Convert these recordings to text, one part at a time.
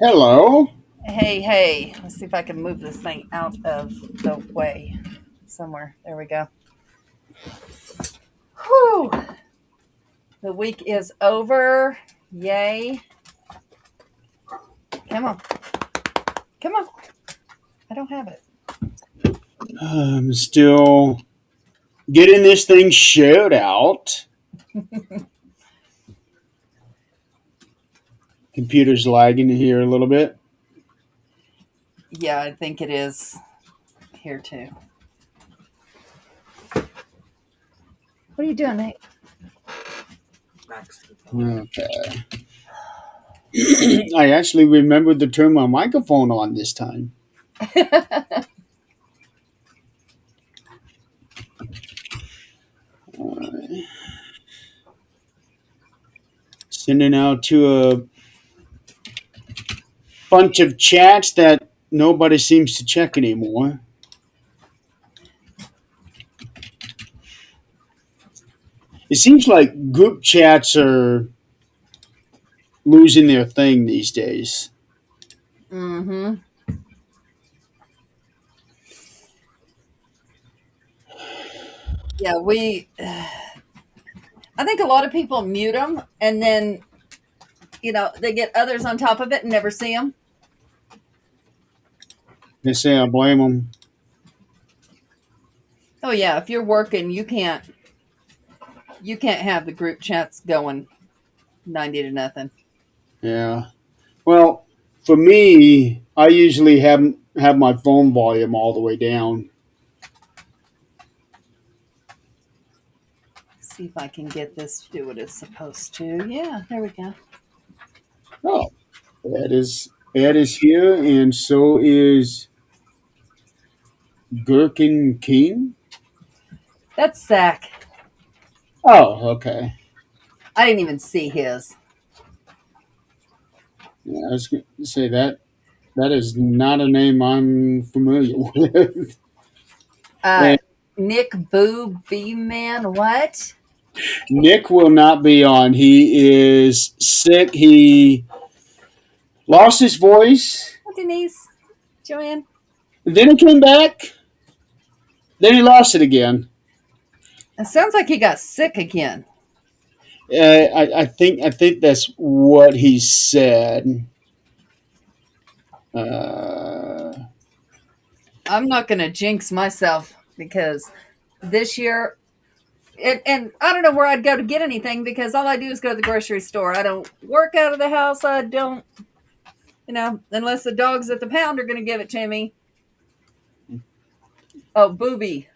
Hello. Hey, hey. Let's see if I can move this thing out of the way somewhere. There we go. Whew. The week is over. Yay. Come on. Come on. I don't have it. I'm still getting this thing shared out. Computer's lagging here a little bit. Yeah, I think it is here too. What are you doing, Nate? Okay. I actually remembered to turn my microphone on this time. Alright. Sending out to a bunch of chats that nobody seems to check anymore. It seems like group chats are losing their thing these days. Mm-hmm. Yeah, I think a lot of people mute them and then, they get others on top of it and never see them. They say I blame them. Oh, yeah. If you're working, you can't have the group chats going 90 to nothing. Yeah. Well, for me, I usually have my phone volume all the way down. See if I can get this to do what it's supposed to. Yeah, there we go. Oh, Ed is here, and so is Gherkin King. That's Zach. Oh, okay. I didn't even see his. Yeah, I was going to say that that is not a name I'm familiar with. Uh, And Nick Boo B Man. What? Nick will not be on. He is sick. He lost his voice, Oh, Denise, Joanne. then it came back, then he lost it again. It sounds like he got sick again. I think that's what he said. Uh, I'm not going to jinx myself because this year, and I don't know where I'd go to get anything because all I do is go to the grocery store. I don't work out of the house. I don't, unless the dogs at the pound are going to give it to me. Oh, Booby.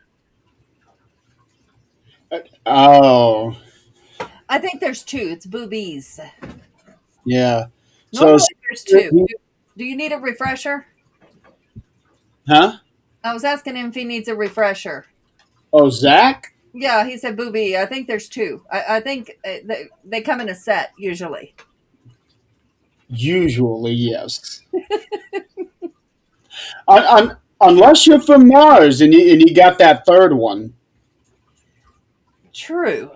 oh, I think there's two. It's boobies. yeah. So, Normally there's two. Do you need a refresher? huh? I was asking him if he needs a refresher. Oh, Zach? Yeah, he said booby. I think there's two. I think they come in a set usually. Usually, yes. Unless you're from Mars and you got that third one. True.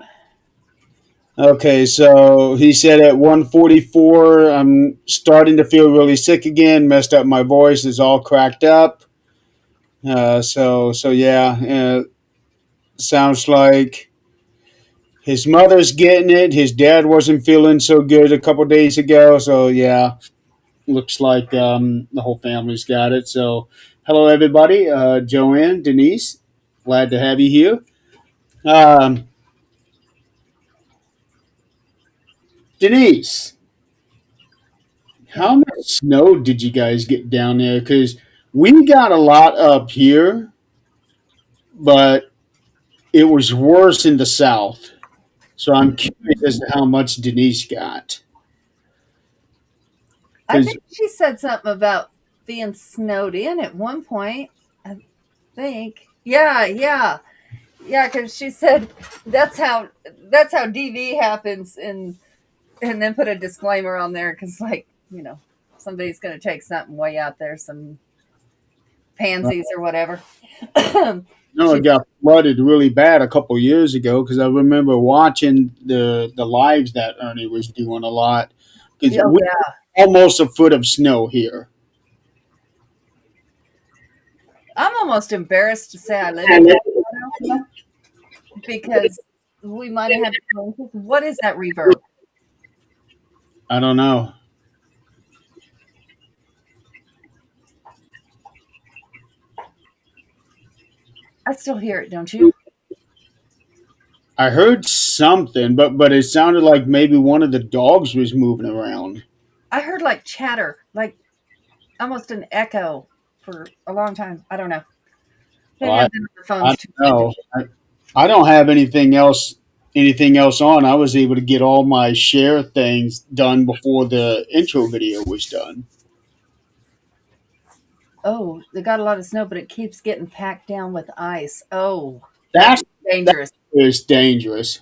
Okay, so he said at 1:44, I'm starting to feel really sick again. Messed up my voice. Is all cracked up. So yeah. Sounds like his mother's getting it. His dad wasn't feeling so good a couple days ago. So yeah, looks like the whole family's got it. So hello everybody, Joanne, Denise, glad to have you here. Um, Denise, how much snow did you guys get down there? Because we got a lot up here, but it was worse in the south. So I'm curious as to how much Denise got. I Because think she said something about being snowed in at one point. I think. Yeah, yeah, yeah. Because she said that's how DV happens, and then put a disclaimer on there because somebody's going to take something way out there, some pansies or whatever. no, it She got flooded really bad a couple years ago. Because I remember watching the lives that Ernie was doing a lot. Because Oh, yeah. almost a foot of snow here. I'm almost embarrassed to say I live in Colorado because we might have had. What is that reverb? I don't know. I still hear it, don't you? I heard something, but it sounded like maybe one of the dogs was moving around. I heard like chatter, like almost an echo for a long time. I don't know. Well, Maybe I've been on the I phones don't too much. know. I don't have anything else on. I was able to get all my share things done before the intro video was done. Oh, they got a lot of snow, but it keeps getting packed down with ice. Oh, that's That's that dangerous. is dangerous.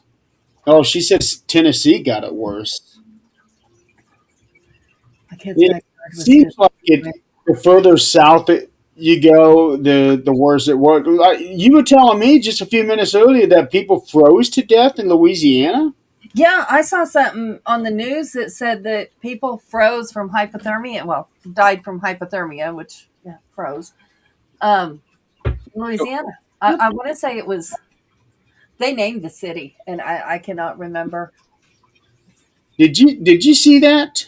Oh, she says Tennessee got it worse. My kid's It backyard was hit. seems like the further south you go, the worse it was. You were telling me just a few minutes earlier that people froze to death in Louisiana. Yeah, I saw something on the news that said that people froze from hypothermia. Well, died from hypothermia, which yeah, froze. Louisiana. I want to say it was. They named the city, and I cannot remember. Did you see that?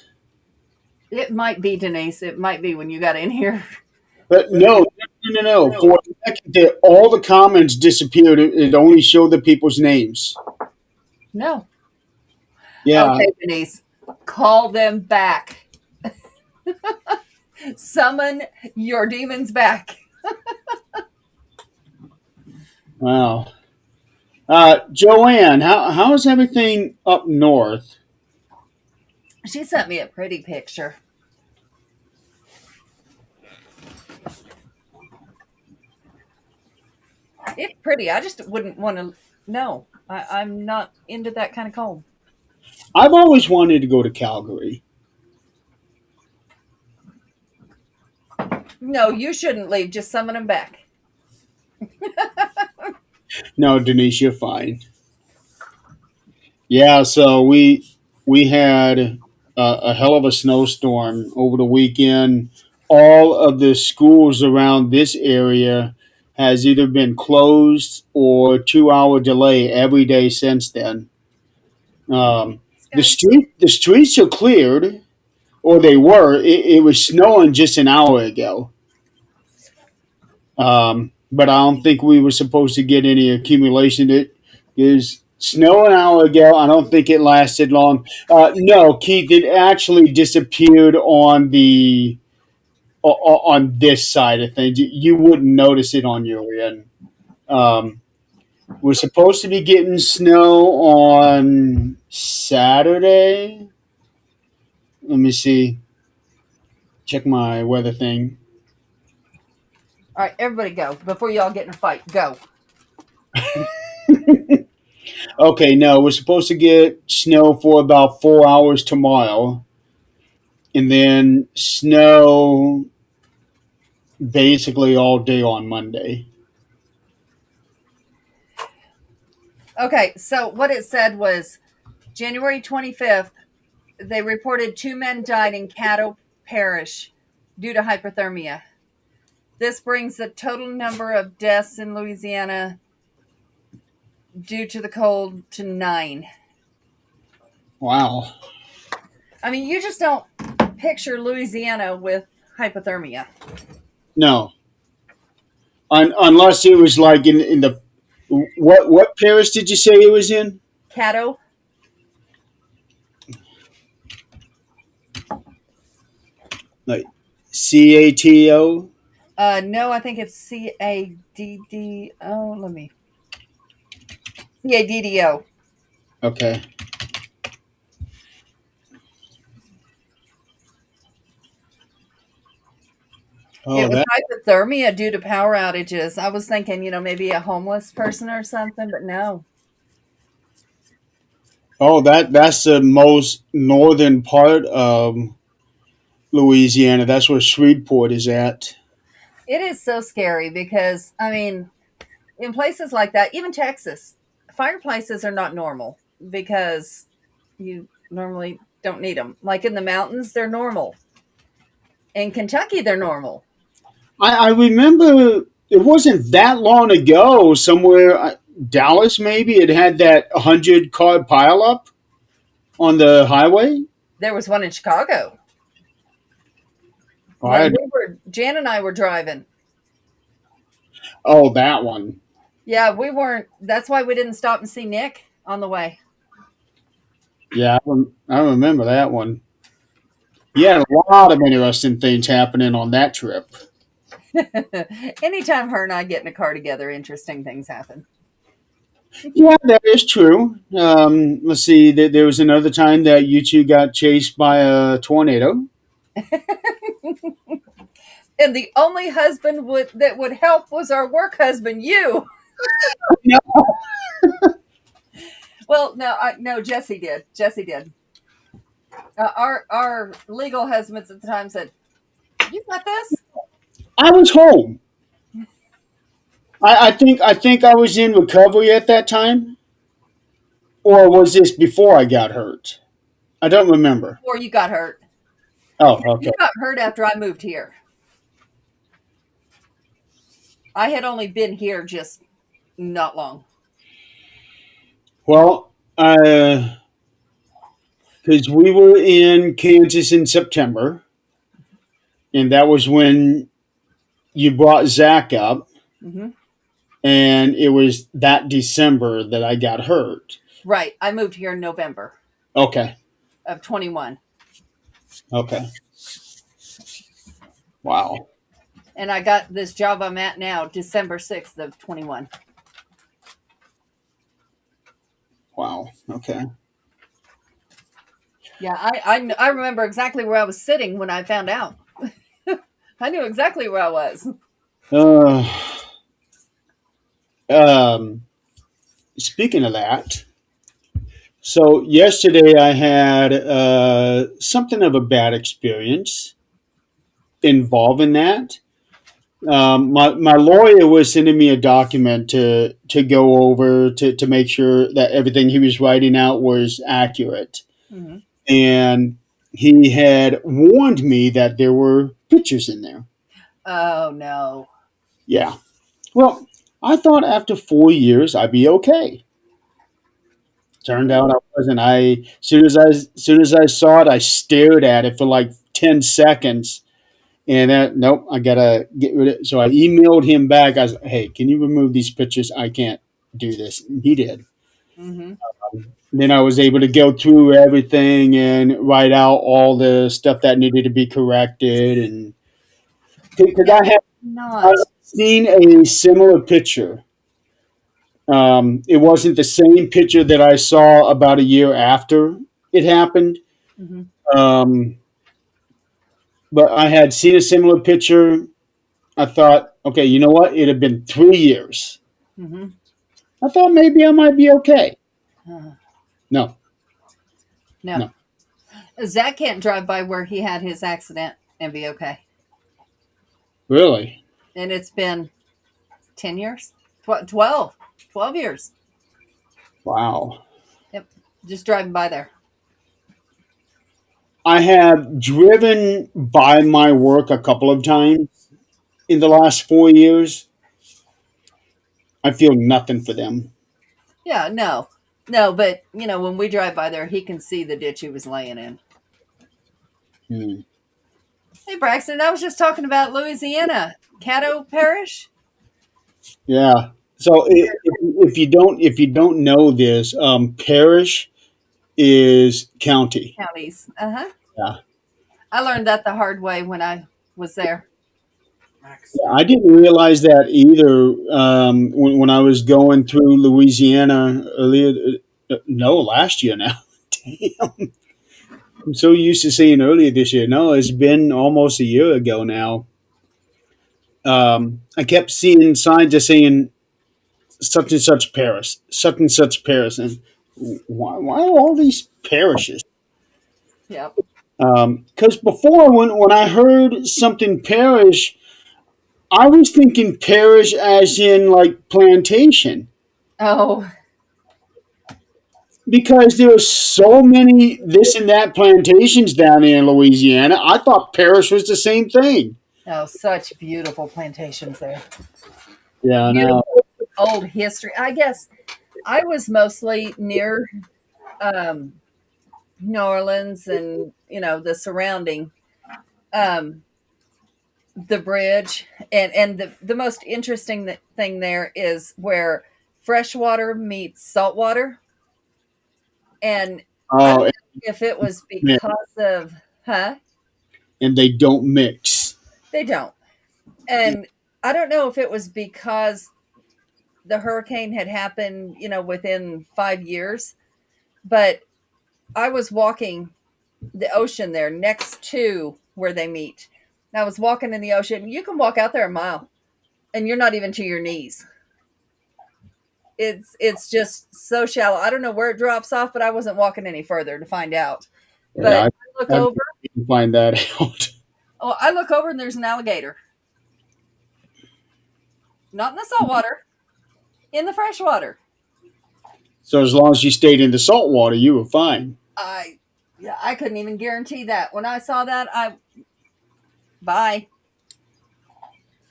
It might be Denise. It might be when you got in here. But no. For a second there, all the comments disappeared. It only showed the people's names. No. Yeah. Okay, Denise. Call them back. Summon your demons back. Wow. Joanne, how is everything up north? She sent me a pretty picture. It's pretty. I just wouldn't want to. No, I'm not into that kind of cold. I've always wanted to go to Calgary. No, you shouldn't leave. Just summon them back. No, Denise, you're fine. Yeah, so we had a hell of a snowstorm over the weekend. All of the schools around this area has either been closed or 2 hour delay every day since then. Um, Guys. the streets are cleared, or they were. It was snowing just an hour ago, but I don't think we were supposed to get any accumulation. It is snow an hour ago. I don't think it lasted long. No, Keith, it actually disappeared on on this side of things. You wouldn't notice it on your end. Um, we're supposed to be getting snow on Saturday. Let me see. Check my weather thing. All right, everybody go before y'all get in a fight. Go. Okay, no, we're supposed to get snow for about 4 hours tomorrow, and then snow basically all day on Monday. Okay, so what it said was January 25th, they reported 2 men died in Caddo Parish due to hypothermia. This brings the total number of deaths in Louisiana due to the cold to 9. Wow. I mean, you just don't picture Louisiana with hypothermia. No, unless it was like in the what parish did you say it was in? Caddo, Like CATO. no, I think it's CADD. Oh, let me. CADDO. Okay. It Oh, was that. hypothermia due to power outages. I was thinking, maybe a homeless person or something, but no. Oh, that's the most northern part of Louisiana. That's where Shreveport is at. It is so scary because, I mean, in places like that, even Texas, fireplaces are not normal because you normally don't need them. Like in the mountains, they're normal. In Kentucky, they're normal. I remember it wasn't that long ago, somewhere, Dallas maybe, it had that 100 car pileup on the highway. There was one in Chicago I, when Jan and I were driving. oh, that one. Yeah, we weren't. That's why we didn't stop and see Nick on the way. Yeah, I remember that one. You had a lot of interesting things happening on that trip. Anytime her and I get in a car together, interesting things happen. Yeah, that is true. Let's see. There was another time that you two got chased by a tornado. And the only husband that would help was our work husband, you. No. Well, no, Jesse did. Jesse did. Our legal husbands at the time said, "You got this." I was home. I think I was in recovery at that time, or was this before I got hurt? I don't remember. Before you got hurt. Oh, okay. You got hurt after I moved here. I had only been here just not long. Well, because we were in Kansas in September, and that was when you brought Zach up, Hmm. and it was that December that I got hurt. Right. I moved here in November Okay. of 21. Okay. Wow. And I got this job I'm at now, December 6th of 21. Wow. Okay. Yeah, I remember exactly where I was sitting when I found out. I knew exactly where I was. Uh, um, speaking of that, so yesterday I had something of a bad experience involving that. My lawyer was sending me a document to go over to make sure that everything he was writing out was accurate. Hmm. And he had warned me that there were pictures in there. Oh, no. Yeah. Well, I thought after 4 years I'd be okay. Turned out I wasn't. Soon as I saw it, I stared at it for like 10 seconds, and nope, I gotta get rid of it. So I emailed him back. I was like, "Hey, can you remove these pictures? I can't do this." And he did. Hmm. Then I was able to go through everything and write out all the stuff that needed to be corrected, and because Yeah, I not. seen a similar picture. It wasn't the same picture that I saw about a year after it happened, Hmm. um, but I had seen a similar picture. I thought, okay, you know what? It had been 3 years. Hmm. I thought maybe I might be okay. No, No. no. Zach can't drive by where he had his accident and be okay. Really? And it's been 10 years? 12 years. Wow. Yep. Just driving by there. I have driven by my work a couple of times in the last 4 years. I feel nothing for them. Yeah, no. No, but, when we drive by there, he can see the ditch he was laying in. Hmm. Hey, Braxton, I was just talking about Louisiana. Caddo Parish? Yeah. So if you don't know this, parish is county. Counties. Uh-huh. Yeah. I learned that the hard way when I was there. Yeah, I didn't realize that either when I was going through Louisiana earlier. No, last year now. Damn. I'm so used to saying earlier this year. No, it's been almost a year ago now. I kept seeing signs just saying such and such parish, such and such parish. And why are all these parishes? Yep. Because before, when I heard something parish, I was thinking parish as in like plantation. Oh, because there were so many this and that plantations down there in Louisiana. I thought Paris was the same thing. Oh, such beautiful plantations there. Yeah, I know. Beautiful old history. I guess I was mostly near um, New Orleans and the surrounding um, the bridge, and the most interesting thing there is where freshwater meets saltwater, and I don't Oh, know if it was because of and they don't mix. they don't, and I don't know if it was because the hurricane had happened within 5 years, but I was walking the ocean there next to where they meet. And I was walking in the ocean. You can walk out there a mile and you're not even to your knees. It's just so shallow. I don't know where it drops off, but I wasn't walking any further to find out. But Yeah, I look I over. can find that out. Oh, I look over and there's an alligator. Not in the salt water, in the fresh water. So as long as you stayed in the salt water, you were fine. I couldn't even guarantee that. When I saw that, bye.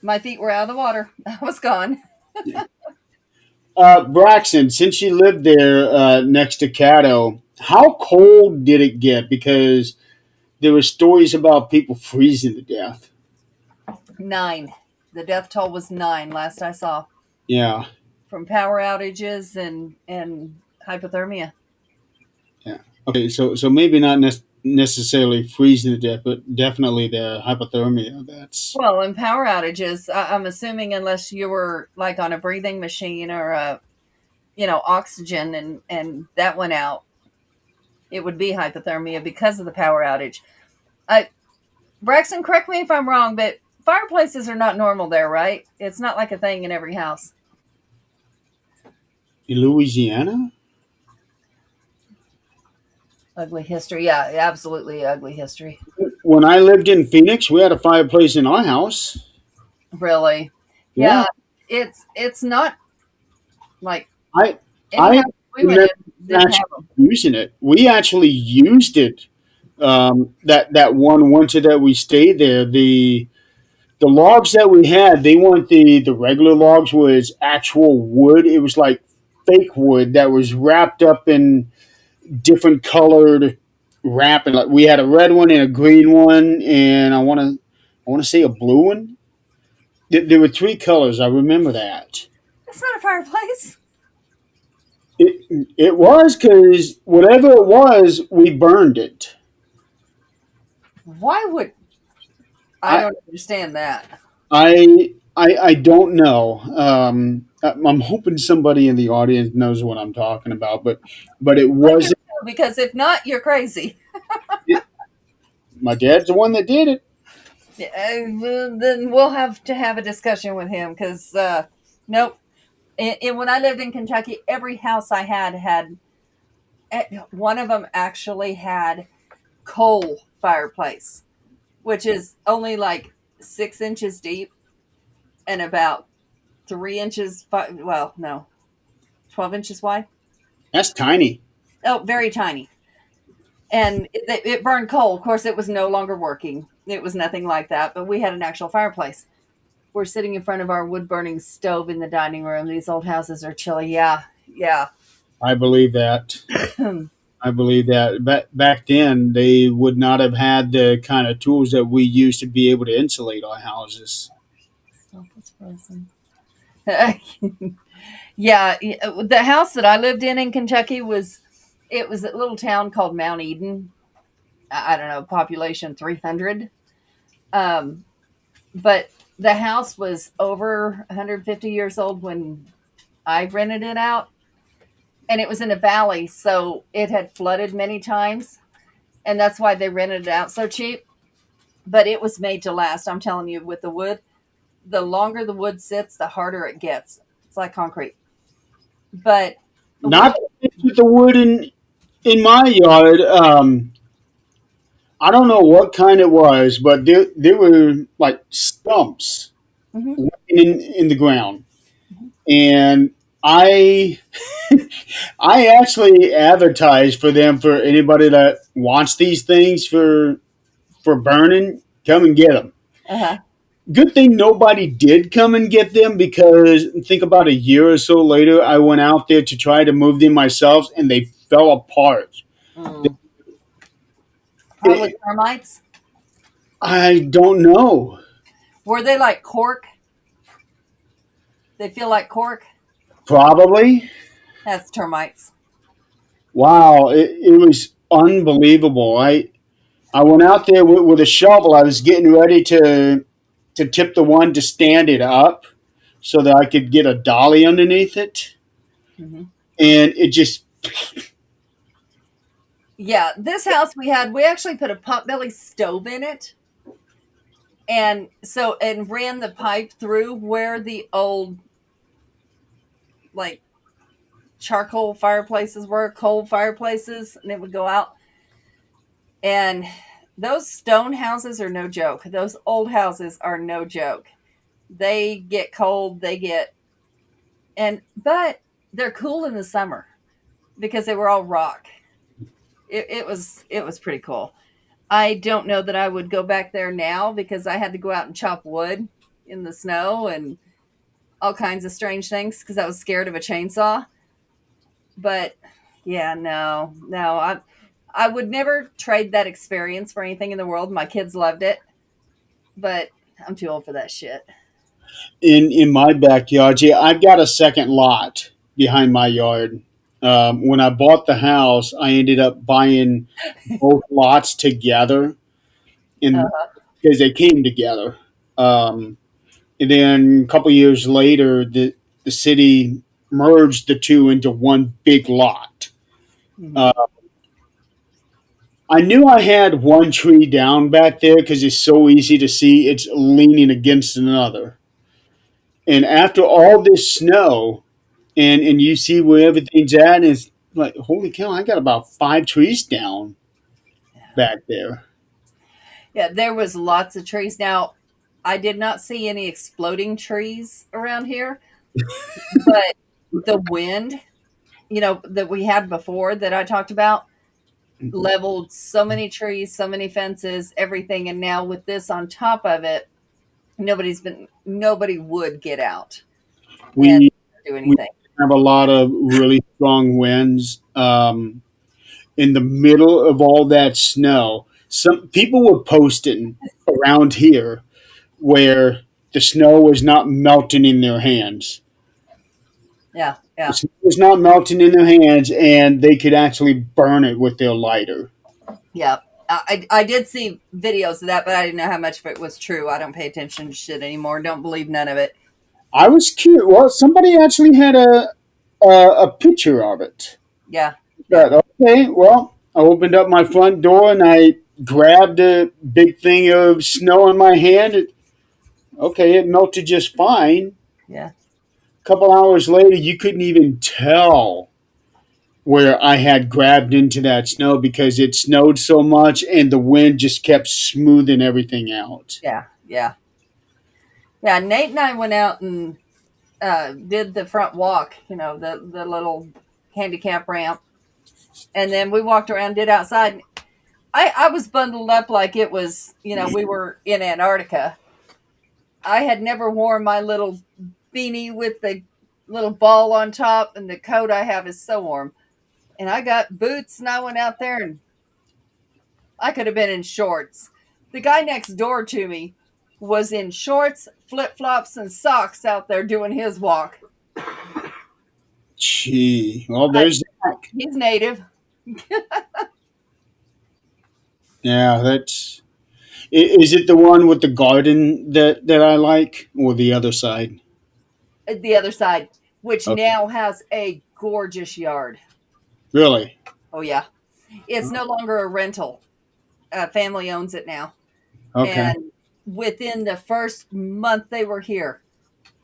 My feet were out of the water. I was gone. Braxton, since you lived there next to Caddo, how cold did it get? Because there were stories about people freezing to death. 9. The death toll was 9 last I saw, Yeah, from power outages and hypothermia. yeah. Okay, so maybe not necessarily freezing to death, but definitely the hypothermia. That's Well, in power outages, I'm assuming unless you were like on a breathing machine or oxygen and that went out, it would be hypothermia because of the power outage. Braxton, correct me if I'm wrong, but fireplaces are not normal there, right? It's not like a thing in every house. in Louisiana. Ugly history. Yeah, absolutely ugly history. When I lived in Phoenix, we had a fireplace in our house. Really. Yeah, Yeah, it's not like I any I house we went remember in didn't have actually them. using it. We actually used it. That one winter that we stayed there, the logs that we had, they weren't the regular logs. Was actual wood. It was like fake wood that was wrapped up in different colored wrapping. Like we had a red one and a green one, and I want to say a blue one. There were three colors. I remember that. It's not a fireplace. It was because whatever it was, we burned it. Why would I I don't understand that. I don't know. I'm hoping somebody in the audience knows what I'm talking about, but it Let us wasn't. know, because if not, you're crazy. It, my dad's the one that did it. Well, then we'll have to have a discussion with him because nope. And when I lived in Kentucky, every house I had one of them actually had coal fireplace, which is only like 6 inches deep and about 3 inches. Well, no, 12 inches wide. That's tiny. Oh, very tiny. And it burned coal. Of course, it was no longer working. It was nothing like that, but we had an actual fireplace. We're sitting in front of our wood burning stove in the dining room. These old houses are chilly. Yeah, yeah. I believe that. I believe that. Back then, they would not have had the kind of tools that we use to be able to insulate our houses. Stop, it's frozen. Yeah, the house that I lived in Kentucky was a little town called Mount Eden. I don't know, population 300. Um, but the house was over 150 years old when I rented it out, and it was in a valley, so it had flooded many times, and that's why they rented it out so cheap. But it was made to last. I'm telling you, with the wood, the longer the wood sits, the harder it gets. It's like concrete. But we, Not with the wood in my yard. I don't know what kind it was, but there were like stumps mhm. in the ground, and I I actually advertise for them for anybody that wants these things for burning. Come and get them. Uh-huh. Good thing nobody did come and get them because think about a year or so later, I went out there to try to move them myself and they fell apart. Mm. Probably It, termites. I don't know. Were they like cork? They feel like cork? Probably. That's termites. Wow, it was unbelievable. I went out there with a shovel. I was getting ready to tip the one to stand it up so that I could get a dolly underneath it, Hmm. and it just Yeah, this house we actually put a potbelly stove in it. And ran the pipe through where the old like charcoal fireplaces were, coal fireplaces, and it would go out. And those stone houses are no joke. Those old houses are no joke. They get cold, but they're cool in the summer because they were all rock. It was pretty cool. I don't know that I would go back there now because I had to go out and chop wood in the snow and all kinds of strange things because I was scared of a chainsaw. But yeah, no, I would never trade that experience for anything in the world. My kids loved it, but I'm too old for that shit. in my backyard. Yeah, I've got a second lot behind my yard. When I bought the house, I ended up buying both lots together, in Uh, because they came together. Um, and then a couple years later, the city merged the two into one big lot. mhm. Uh, I knew I had one tree down back there because it's so easy to see it's leaning against another. And after all this snow, and you see where everything's at, and it's like, holy cow, I got about 5 trees down back there. Yeah, there was lots of trees. Now, I did not see any exploding trees around here, but the wind, that we had before that I talked about, leveled so many trees, so many fences, everything. And now with this on top of it, nobody would get out and We do we anything. have a lot of really strong winds. In the middle of all that snow, some people were posting around here where the snow was not melting in their hands. Yeah, The yeah, snow was not melting in their hands, and they could actually burn it with their lighter. yeah. I did see videos of that, but I didn't know how much of it was true. I don't pay attention to shit anymore. Don't believe none of it. I was curious. Well, somebody actually had a picture of it. Yeah, yeah, But okay, well, I opened up my front door and I grabbed a big thing of snow in my hand. Okay, it melted just fine. yeah, A couple hours later, you couldn't even tell where I had grabbed into that snow because it snowed so much and the wind just kept smoothing everything out. yeah, yeah. Yeah, Nate and I went out and did the front walk, the little handicap ramp, and then we walked around, did outside. I was bundled up like it was, we were in Antarctica. I had never worn my little beanie with the little ball on top, and the coat I have is so warm. And I got boots, and I went out there, and I could have been in shorts. The guy next door to me was in shorts, flip flops, and socks out there doing his walk. Gee, well, I, there's that. he's native. Yeah, that's. Is it the one with the garden that I like, or the other side? The other side, which Okay, now has a gorgeous yard. really? Oh, yeah. It's no longer a rental. Family owns it now. Okay. And within the first month they were here,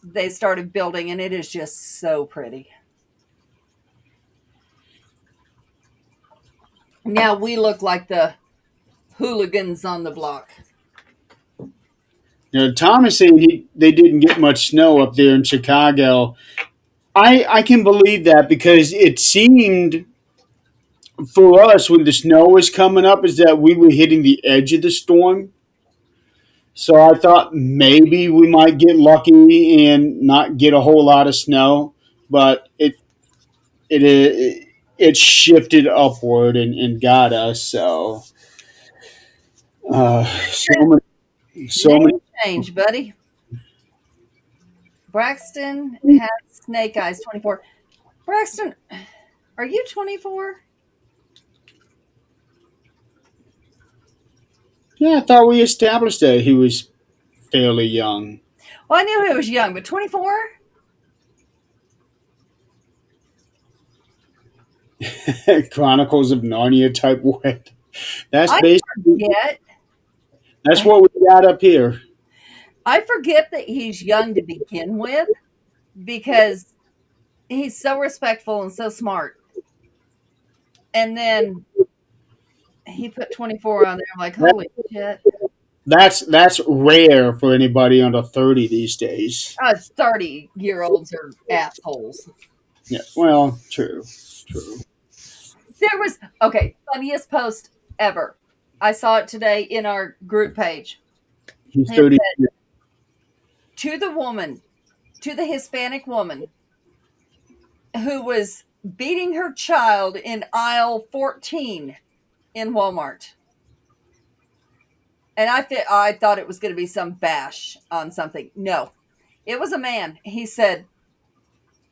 they started building, and it is just so pretty. Now we look like the hooligans on the block. Tom is saying they didn't get much snow up there in Chicago. I can believe that because it seemed for us when the snow was coming up is that we were hitting the edge of the storm. So I thought maybe we might get lucky and not get a whole lot of snow, but it shifted upward and got us. So so many. Name change, buddy. Braxton has snake eyes 24. Braxton, are you 24? Yeah, I thought we established that he was fairly young. Well, I knew he was young, but 24? Chronicles of Narnia type wet. That's I basically forget. that's what we got up here. I forget that he's young to begin with because he's so respectful and so smart. And then he put 24 on there. I'm like, That, holy shit. that's rare for anybody under 30 these days. 30-year-olds are assholes. Yeah, well, true, true. There was, okay, funniest post ever. I saw it today in our group page. He's It 30. said, to the woman, to the Hispanic woman who was beating her child in aisle 14 in Walmart. And I thought it was going to be some bash on something. No, it was a man. He said,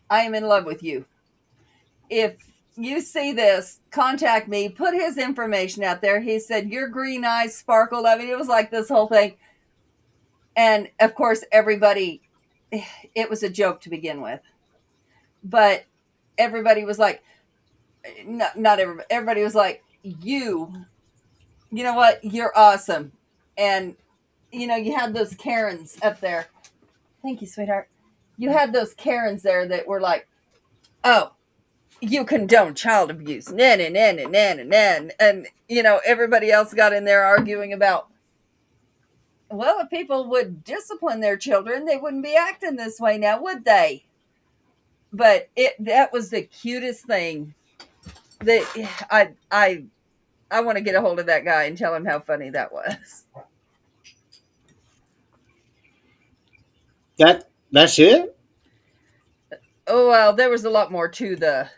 I am in love with you. If you see this, contact me. Put his information out there. He said, your green eyes sparkled. I mean, it was like this whole thing. And of course, everybody, it was a joke to begin with. But everybody was like, not everybody, everybody was like, you know what? You're awesome. And, you had those Karens up there. Thank you, sweetheart. You had those Karens there that were like, oh, you condone child abuse. Nah, nah, nah, nah, nah, nah, nah. And, everybody else got in there arguing about, well, if people would discipline their children, they wouldn't be acting this way now, would they? But that was the cutest thing that I want to get a hold of that guy and tell him how funny that was. That's it. Oh, well, there was a lot more to the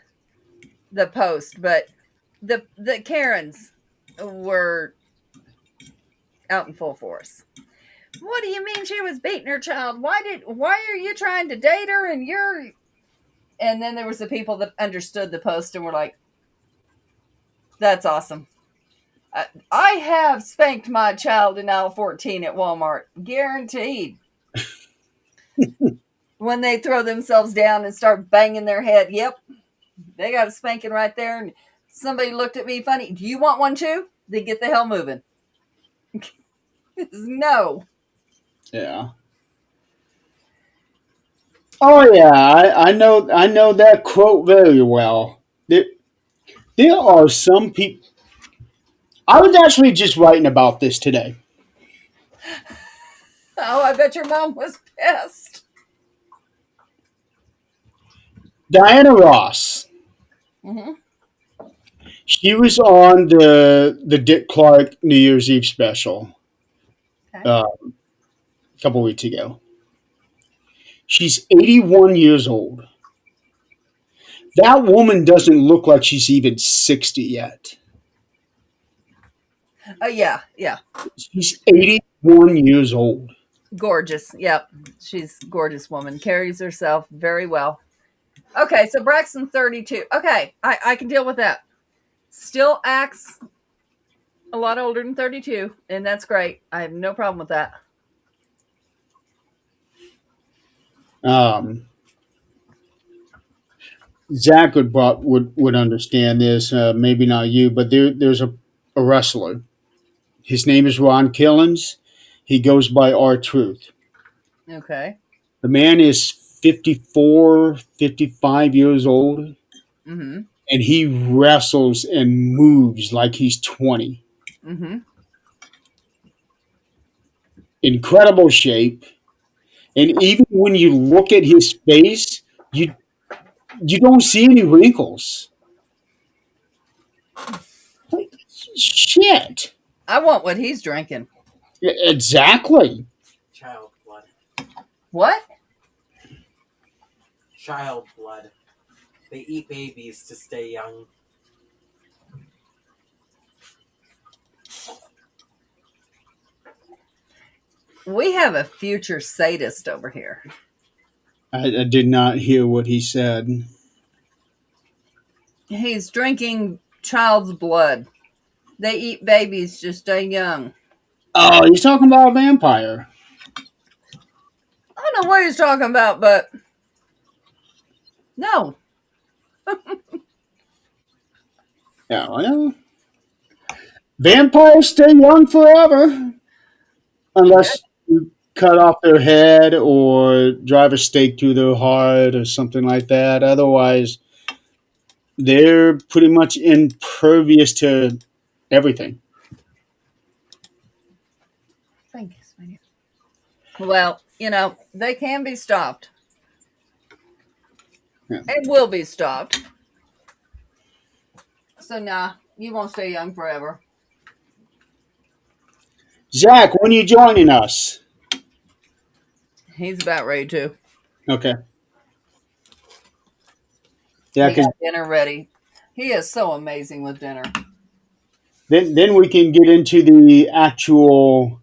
post, but the Karens were out in full force. What do you mean she was beating her child? Why are you trying to date her and then there was the people that understood the post and were like, that's awesome. I have spanked my child in aisle 14 at Walmart. Guaranteed. When they throw themselves down and start banging their head, yep, they got a spanking right there. And somebody looked at me funny. Do you want one too? Then get the hell moving. No. Yeah. Oh yeah, I know that quote very well. There are some people. I was actually just writing about this today. Oh, I bet your mom was pissed. Diana Ross. Mm-hmm. She was on the Dick Clark New Year's Eve special Okay. a couple weeks ago. She's 81 years old. That woman doesn't look like she's even 60 yet. Oh, yeah, yeah. She's 81 years old. Gorgeous. Yep. She's a gorgeous woman. Carries herself very well. Okay, so Braxton 32. Okay, I can deal with that. Still acts a lot older than 32, and that's great. I have no problem with that. Um, Zach would understand this. Maybe not you, but there's a wrestler. His name is Ron Killens. He goes by R-Truth. Okay. The man is 54, 55 years old, Mm-hmm. and he wrestles and moves like he's 20. Mm-hmm. Incredible shape. And even when you look at his face, you don't see any wrinkles. Like, shit. I want what he's drinking. Exactly. Child blood. What? Child blood. They eat babies to stay young. We have a future sadist over here. I did not hear what he said. He's drinking child's blood. They eat babies to stay young. Oh, he's talking about a vampire. I don't know what he's talking about, but no. Yeah, well, vampires stay young forever. Unless you cut off their head or drive a stake through their heart or something like that. Otherwise, they're pretty much impervious to everything. Thank you, sweetie. Well, they can be stopped. Yeah. It will be stopped. So, nah, you won't stay young forever. Zach, when are you joining us? He's about ready to. Okay. Yeah, He because got dinner ready. He is so amazing with dinner. then we can get into the actual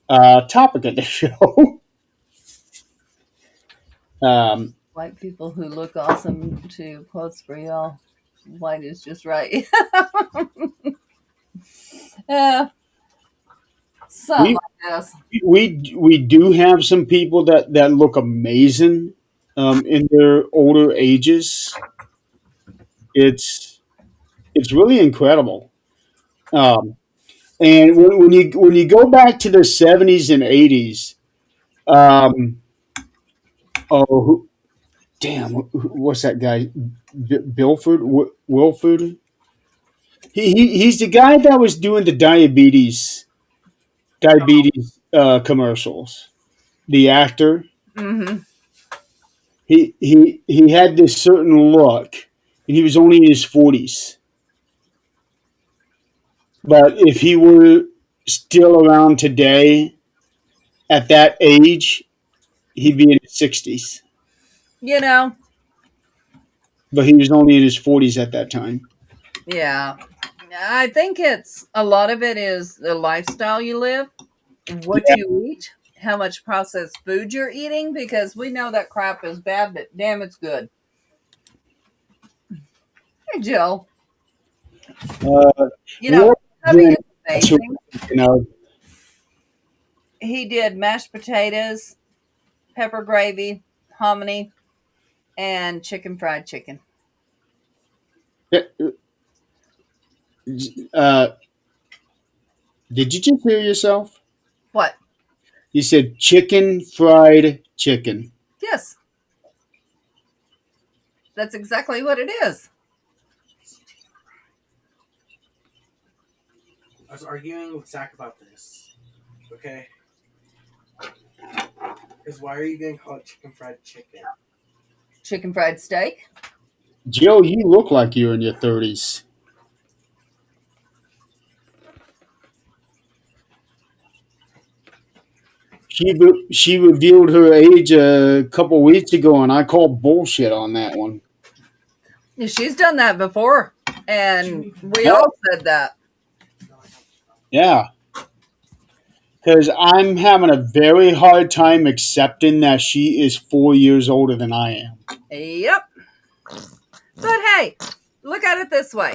topic of the show. White people who look awesome to quotes for y'all. White is just right. Yeah, something we like this. we do have some people that look amazing in their older ages. It's really incredible. Um, and when you go back to the 70s and 80s, um, oh damn, what's that guy? Bilford Wilford. He's the guy that was doing the diabetes commercials. The actor. Mm-hmm. He had this certain look, and he was only in his 40s. But if he were still around today at that age, he'd be in his 60s. You know, But he was only in his 40s at that time. yeah. I think it's a lot of it is the lifestyle you live, what Yeah. you eat, how much processed food you're eating, because we know that crap is bad, but damn, it's good. Hey, Jill. Uh, Hubby then is that's who amazing. I'm thinking of. He did mashed potatoes, pepper gravy, hominy, and fried chicken. Uh, did you just hear yourself? What? You said fried chicken. Yes. That's exactly what it is. I was arguing with Zach about this. Okay? Because why are you going to call it chicken fried chicken? Chicken fried steak. Joe, you look like you're in your 30s. She revealed her age a couple weeks ago, and I called bullshit on that one. She's done that before, and we Yeah. all said that. Yeah. Because I'm having a very hard time accepting that she is 4 years older than I am. Yep. But hey, look at it this way.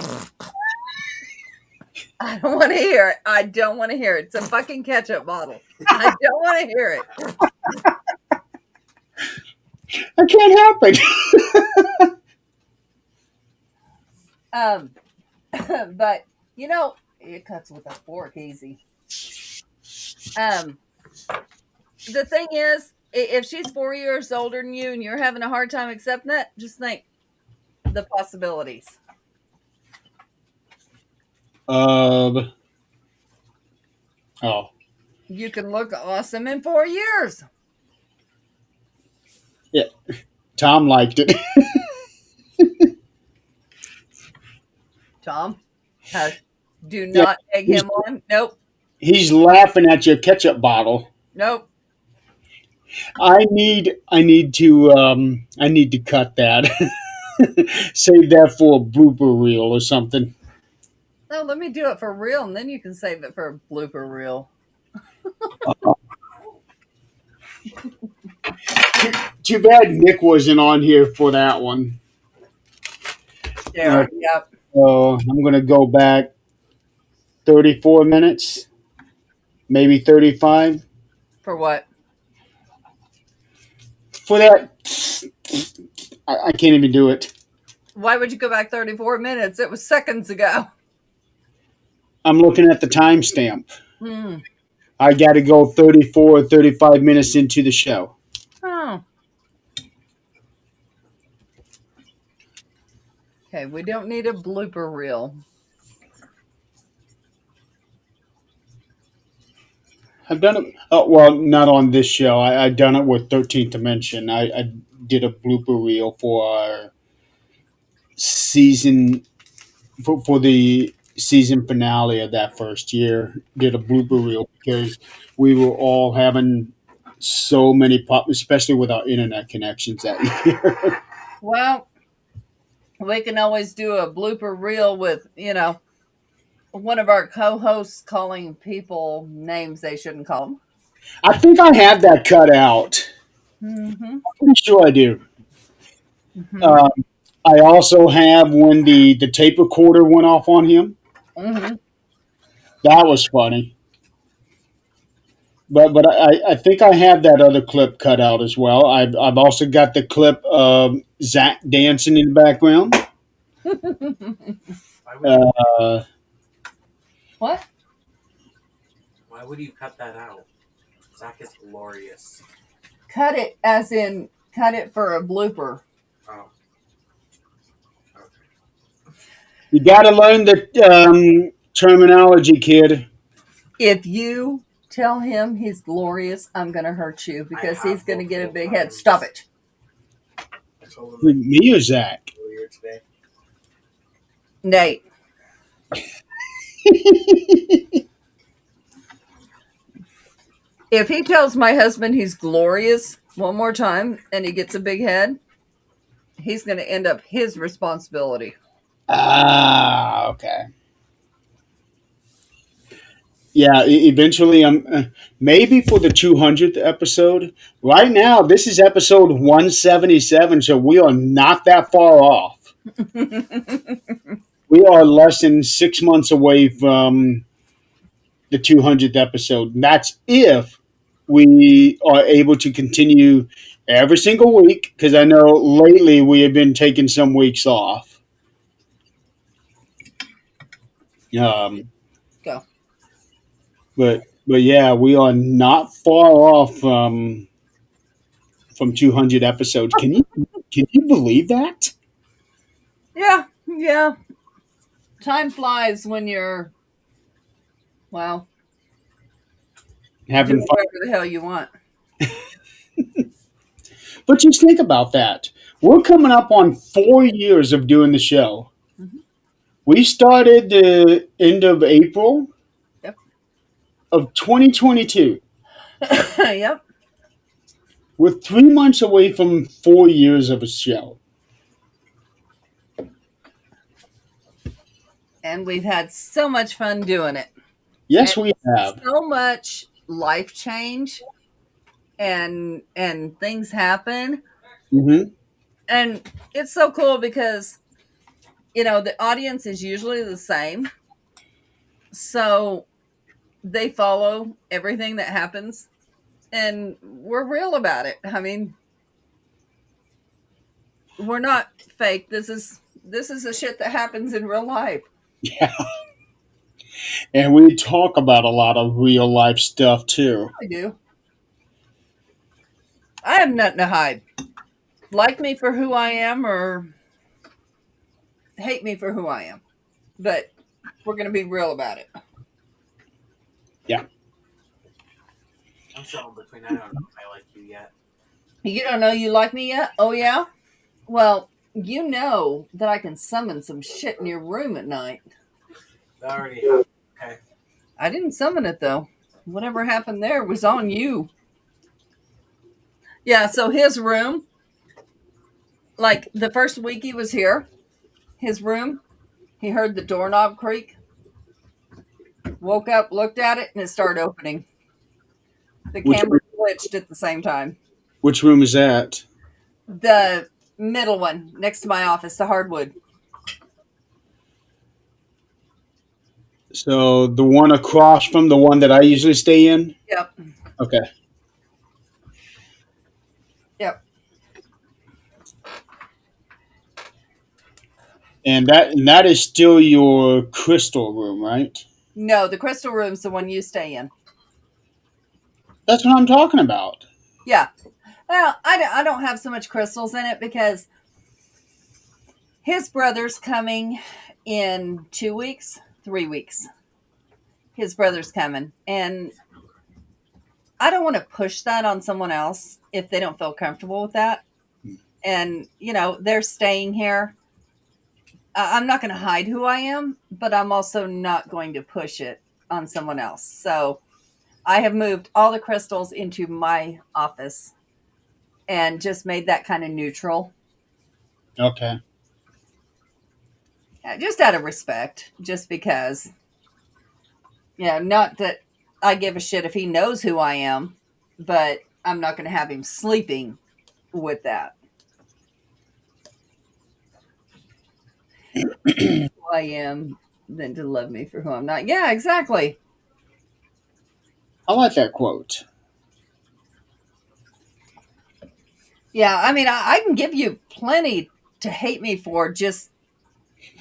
I don't want to hear it. I don't want to hear it. It's a fucking ketchup bottle. I don't want to hear it. I can't help it. But it cuts with a fork easy. The thing is, if she's 4 years older than you and you're having a hard time accepting that, just think the possibilities. Oh. You can look awesome in 4 years. Yeah. Tom liked it. Tom. Hush. Do Yeah, not egg he's, him on. Nope. he's laughing at your ketchup bottle. Nope. I need to cut that. Save that for a blooper reel or something. No, let me do it for real, and then you can save it for a blooper reel. Too bad Nick wasn't on here for that one. Yeah. Yep. So I'm gonna go back 34 minutes, maybe 35 For what? for that. I can't even do it. Why would you go back 34 minutes? It was seconds ago. I'm looking at the timestamp. Hmm. I got to go 34 or 35 minutes into the show. Oh. Okay, we don't need a blooper reel. I've done it. Oh, well, not on this show. I've done it with 13th Dimension. I did a blooper reel for our season, for the season finale of that first year. Did a blooper reel because we were all having so many problems, especially with our internet connections that year. Well, we can always do a blooper reel with, one of our co-hosts calling people names they shouldn't call them. I think I have that cut out. Mm-hmm. Pretty sure I do. Mm-hmm. I also have when the tape recorder went off on him. Mm-hmm. That was funny. But I think I have that other clip cut out as well. I've also got the clip of Zach dancing in the background. Why would you, Uh, What? why would you cut that out? Zach is glorious. Cut it as in cut it for a blooper. Oh. Okay. you got to learn the terminology, kid. If you tell him he's glorious, I'm going to hurt you because he's going to get a big head. Stop it. I told him Me or Zach? earlier today. Nate. If he tells my husband he's glorious one more time and he gets a big head, he's going to end up his responsibility. Okay. Yeah, eventually I'm maybe for the 200th episode. Right now, this is episode 177, so we are not that far off. We are less than 6 months away from the 200th episode. And that's if we are able to continue every single week, because I know lately we have been taking some weeks off. Go. But yeah, we are not far off from 200 episodes. Can you believe that? Yeah, yeah. Time flies when you're, well, Having doing fun. whatever the hell you want. But just think about that. We're coming up on 4 years of doing the show. Mhm. We started the end of April Yep. of 2022. Yep. We're 3 months away from 4 years of a show. And we've had so much fun doing it. Yes, And we have. so much life change and things happen. Hmm. And it's so cool because the audience is usually the same. So they follow everything that happens and we're real about it. I mean, we're not fake. This is the shit that happens in real life. Yeah. And we talk about a lot of real life stuff too. I do. I have nothing to hide. Like me for who I am or hate me for who I am. But we're going to be real about it. Yeah. I'm still in between. I don't know if I like you yet. You don't know you like me yet? Oh, yeah? Well, You know that I can summon some shit in your room at night. Already. Okay. I didn't summon it though. Whatever happened there was on you. Yeah, so his room, like the first week he was here, his room, he heard the doorknob creak, woke up, looked at it, and it started opening. The Which camera glitched at the same time. which room is that? The middle one next to my office, the hardwood. So the one across from the one that I usually stay in? Yep. Okay. Yep. And that is still your crystal room, right? No, the crystal room's the one you stay in. That's what I'm talking about. Yeah. Well, I don't have so much crystals in it because his brother's coming in 2 weeks, 3 weeks. His brother's coming. And I don't want to push that on someone else if they don't feel comfortable with that. And, they're staying here. I'm not going to hide who I am, but I'm also not going to push it on someone else. So I have moved all the crystals into my office and just made that kind of neutral. Okay. Just out of respect, just because, not that I give a shit if he knows who I am, but I'm not going to have him sleeping with that. Who I am than to love me for who I'm not. Yeah, exactly. I like that quote. Yeah, I mean, I can give you plenty to hate me for just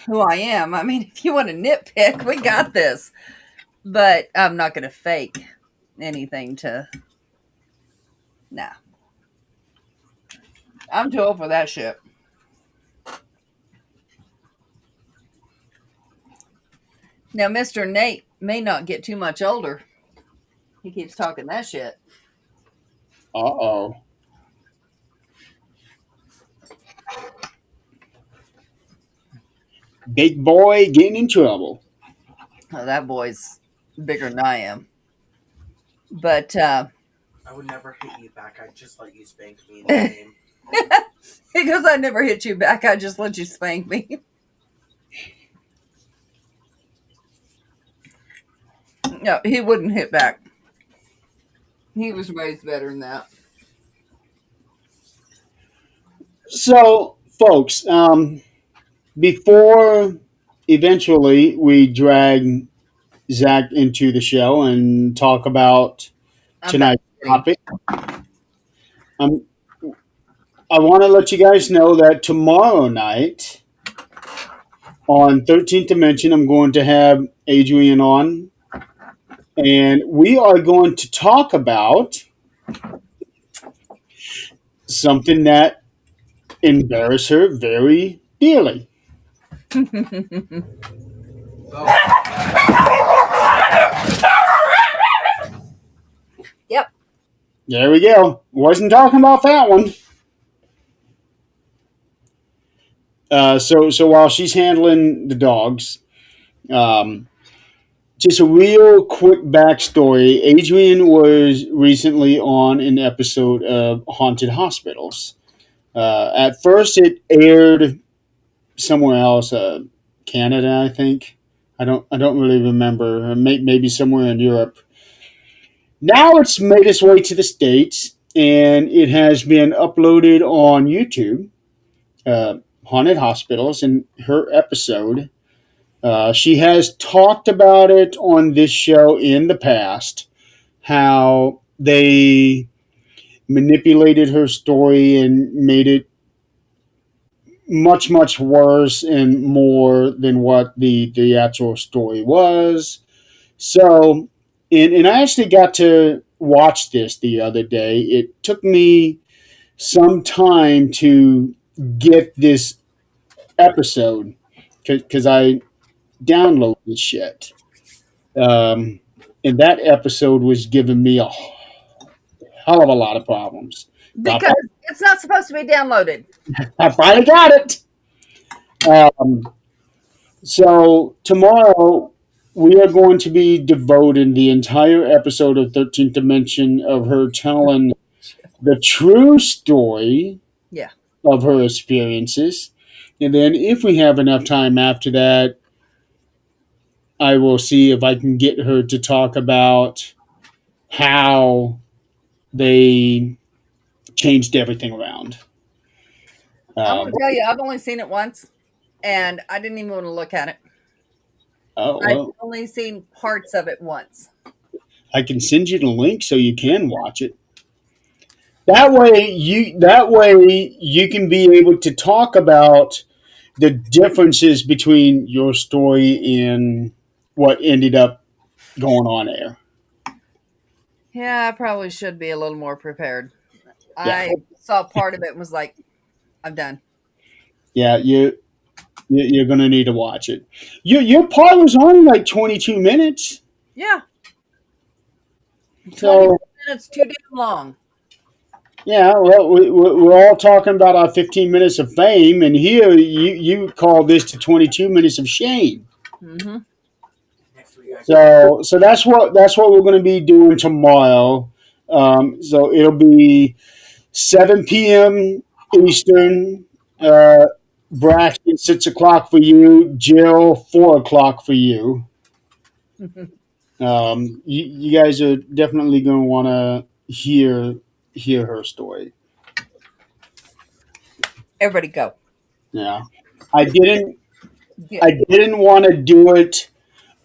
who I am. I mean, if you want to nitpick, we got this. But I'm not going to fake anything to. Nah. I'm too old for that shit. Now, Mr. Nate may not get too much older. He keeps talking that shit. Uh-oh. Big boy getting in trouble. Oh, that boy's bigger than I am. But I would never hit you back. I'd just let you spank me in the game. because I never hit you back, I just let you spank me. No, he wouldn't hit back. He was raised better than that. So, folks, before eventually we drag Zach into the show and talk about tonight's topic, I want to let you guys know that tomorrow night on 13th Dimension, I'm going to have Adrian on, and we are going to talk about something that embarrassed her very dearly. Yep. There we go. Wasn't talking about that one. So while she's handling the dogs, just a real quick backstory. Adrian was recently on an episode of Haunted Hospitals. At first, it aired somewhere else, Canada, I think. I don't really remember. Maybe somewhere in Europe. Now it's made its way to the States, and it has been uploaded on YouTube. Haunted Hospitals, and her episode. She has talked about it on this show in the past, how they manipulated her story and made it much, much worse and more than what the actual story was. So, and I actually got to watch this the other day. It took me some time to get this episode because I download this shit. And that episode was giving me a hell of a lot of problems. Because It's not supposed to be downloaded. I finally got it. Um, so tomorrow we are going to be devoting the entire episode of 13th Dimension of her telling the true story Yeah. of her experiences. And then if we have enough time after that, I will see if I can get her to talk about how they changed everything around. I'm Um, gonna tell you, I've only seen it once, and I didn't even want to look at it. oh, I've well, only seen parts of it once. I can send you the link so you can watch it. That way you can be able to talk about the differences between your story and what ended up going on there. Yeah, I probably should be a little more prepared. Yeah, I saw part of it and was like, I'm done. yeah, you're gonna need to watch it. Your part was only like 22 minutes, Yeah, 20 so minutes too damn long. yeah. Well, we're all talking about our 15 minutes of fame, and here you call this to 22 minutes of shame. Mm-hmm. Next week I So that's what we're going to be doing tomorrow. So it'll be 7 p.m. Eastern. Braxton 6 o'clock for you. Jill 4 o'clock for you. You guys are definitely going to want to hear her story. Everybody go. Yeah, I didn't Yeah. I didn't want to do it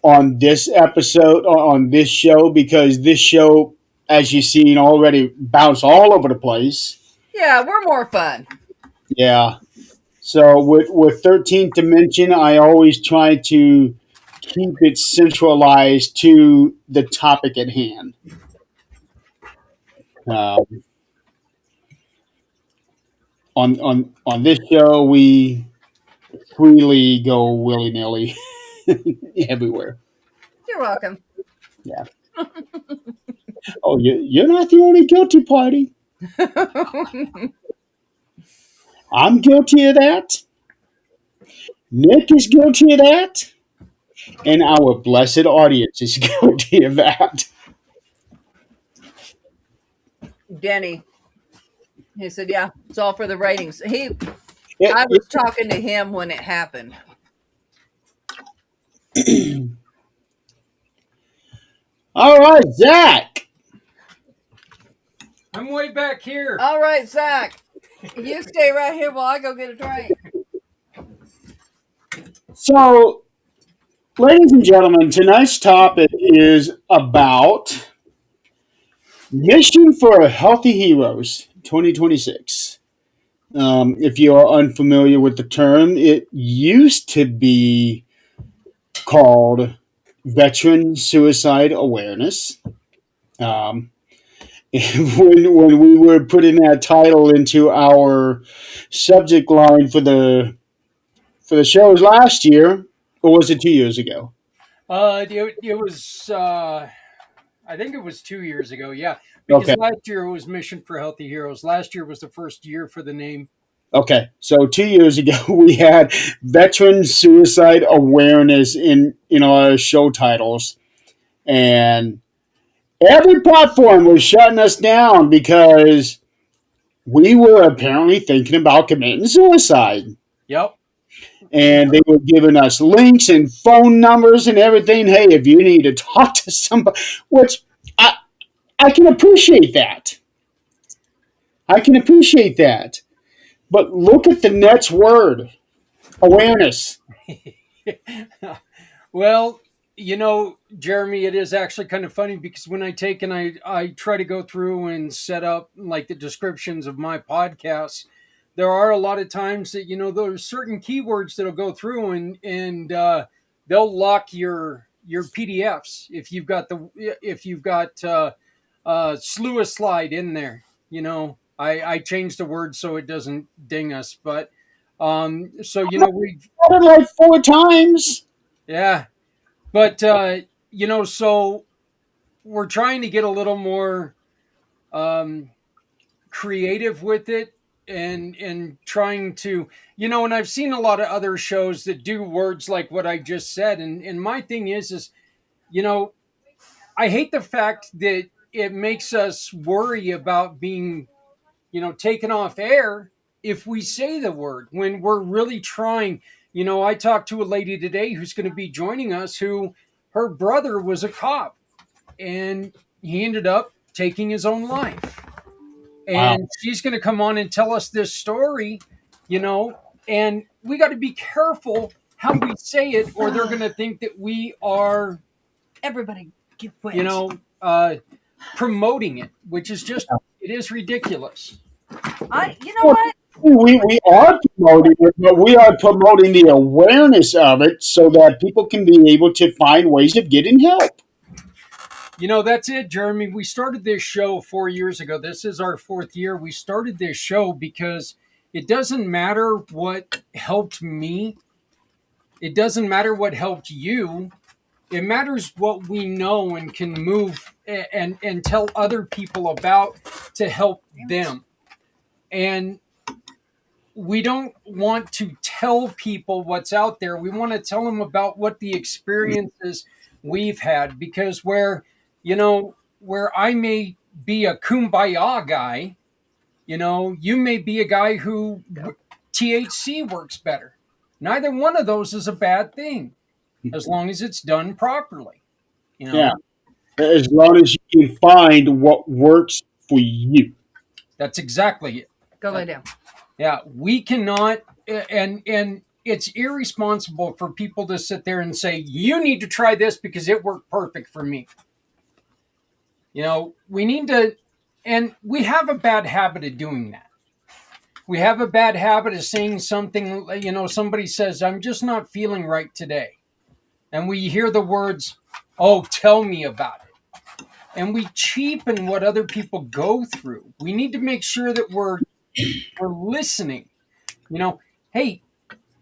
on this episode or on this show because this show, as you've seen already, bounced all over the place. Yeah, we're more fun. Yeah. So with 13th Dimension, I always try to keep it centralized to the topic at hand. Um, on this show, we freely go willy nilly everywhere. You're welcome. Yeah. Oh, you're not the only guilty party. I'm guilty of that. Nick is guilty of that. And our blessed audience is guilty of that. Denny, he said, yeah, it's all for the ratings. It- I was talking to him when it happened. all right, Zach. I'm way back here. All right, Zach, you stay right here while I go get a drink. So, ladies and gentlemen, tonight's topic is about Mission for Healthy Heroes 2026. If you are unfamiliar with the term, it used to be called Veteran Suicide Awareness. Um, when we were putting that title into our subject line for the shows last year, or was it 2 years ago? It was. I think it was 2 years ago. Yeah, because Okay. last year it was Mission for Healthy Heroes. Last year was the first year for the name. Okay, so 2 years ago we had veteran suicide awareness in our show titles, and every platform was shutting us down because we were apparently thinking about committing suicide. Yep. And they were giving us links and phone numbers and everything. Hey, if you need to talk to somebody, which I can appreciate that. I can appreciate that. But look at the next word, awareness. Well, Jeremy, it is actually kind of funny because when I take and I try to go through and set up like the descriptions of my podcasts, there are a lot of times that there's certain keywords that'll go through and they'll lock your PDFs if you've got slew a slide in there. I changed the word so it doesn't ding us, but so we Said it like 4 times. yeah. But so we're trying to get a little more creative with it and trying to, and I've seen a lot of other shows that do words like what I just said, and my thing is you know I hate the fact that it makes us worry about being, taken off air if we say the word when we're really trying. I talked to a lady today who's going to be joining us who her brother was a cop and he ended up taking his own life. Wow. And she's going to come on and tell us this story, and we got to be careful how we say it, or they're going to think that we are, Everybody get wet. promoting it, which is just, it is ridiculous. You know what? We are promoting it, but we are promoting the awareness of it so that people can be able to find ways of getting help. That's it, Jeremy. We started this show 4 years ago. This is our 4th year. We started this show because it doesn't matter what helped me. It doesn't matter what helped you. It matters what we know and can move and tell other people about to help them. And we don't want to tell people what's out there. We want to tell them about what the experiences we've had, because where I may be a kumbaya guy, you may be a guy who THC works better. Neither one of those is a bad thing as long as it's done properly. Yeah. As long as you can find what works for you. That's exactly it. Go lay down. Yeah, we cannot, and it's irresponsible for people to sit there and say, you need to try this because it worked perfect for me. We need to, and we have a bad habit of doing that. We have a bad habit of saying something, somebody says, I'm just not feeling right today. And we hear the words, oh, tell me about it. And we cheapen what other people go through. We need to make sure that we're listening. Hey,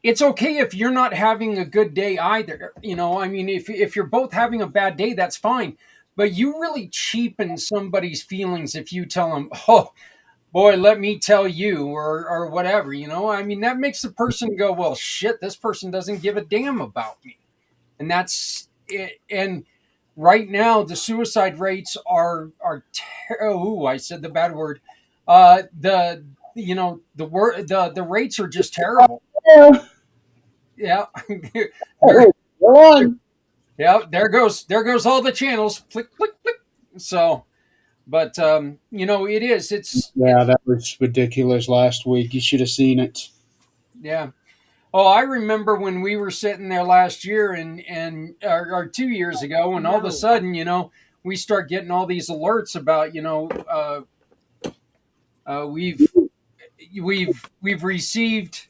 it's okay if you're not having a good day either. If you're both having a bad day, that's fine. But you really cheapen somebody's feelings if you tell them, oh, boy, let me tell you, or whatever, that makes the person go, well, shit, this person doesn't give a damn about me. And that's it. And right now, the suicide rates are I said the bad word. The rates are just terrible. Yeah. Go on. Yeah, there goes all the channels. Click, click, click. So, but it is. That was ridiculous last week. You should have seen it. Yeah. Oh, I remember when we were sitting there last year or 2 years ago, and all of a sudden, we start getting all these alerts about, we've received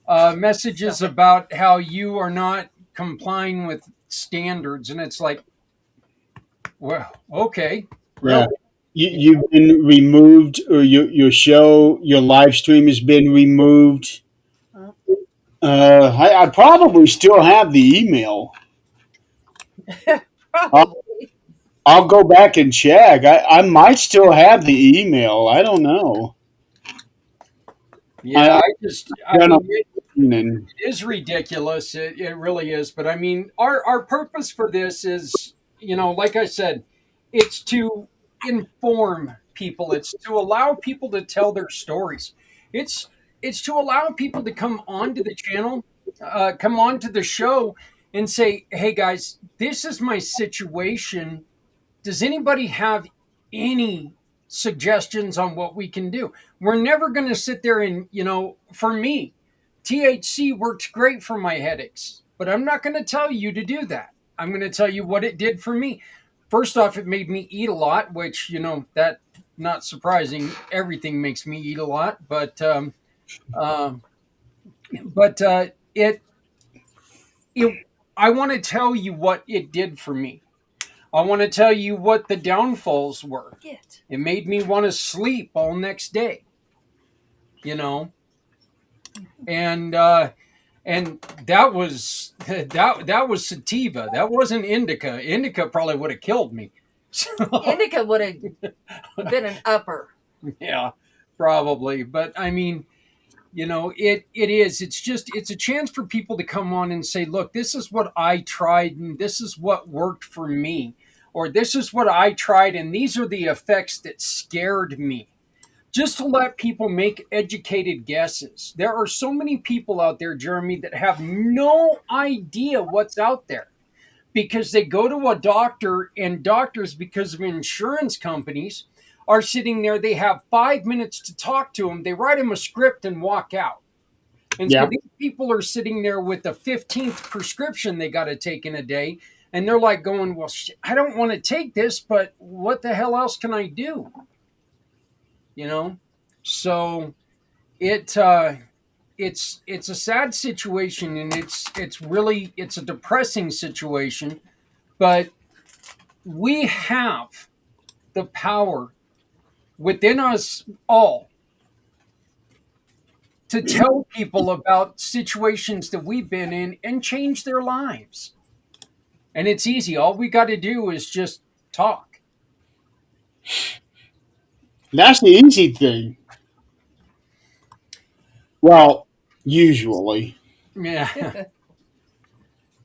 messages about how you are not complying with standards, and it's like, well, okay. Yeah. You've been removed, or your show, your live stream has been removed. I probably still have the email. Probably. I'll go back and check. I might still have the email. I don't know. Yeah, it And is ridiculous. It really is. But our purpose for this is, like I said, it's to inform people. It's to allow people to tell their stories. It's to allow people to come onto the channel, come onto the show and say, hey guys, this is my situation. Does anybody have any suggestions on what we can do? We're never going to sit there and, for me, THC works great for my headaches, but I'm not going to tell you to do that. I'm going to tell you what it did for me. First off, it made me eat a lot, which, that not surprising. Everything makes me eat a lot, but I want to tell you what it did for me. I want to tell you what the downfalls were. It made me want to sleep all next day, and that was sativa. That wasn't indica. Indica probably would have killed me. Indica would have been an upper. Yeah, Probably, but I mean, it's a chance for people to come on and say, look, this is what I tried and this is what worked for me, or this is what I tried and these are the effects that scared me, just to let people make educated guesses. There are so many people out there, Jeremy, that have no idea what's out there because they go to a doctor, and doctors, because of insurance companies, are sitting there. They have 5 minutes to talk to them. They write them a script and walk out. And so Yeah. these people are sitting there with the 15th prescription they got to take in a day. And they're like going, well, I don't want to take this, but what the hell else can I do? So it it's a sad situation, and it's a depressing situation, but we have the power within us all to tell people about situations that we've been in and change their lives. And it's easy. All we got to do is just talk. That's the easy thing. Well, usually. Yeah.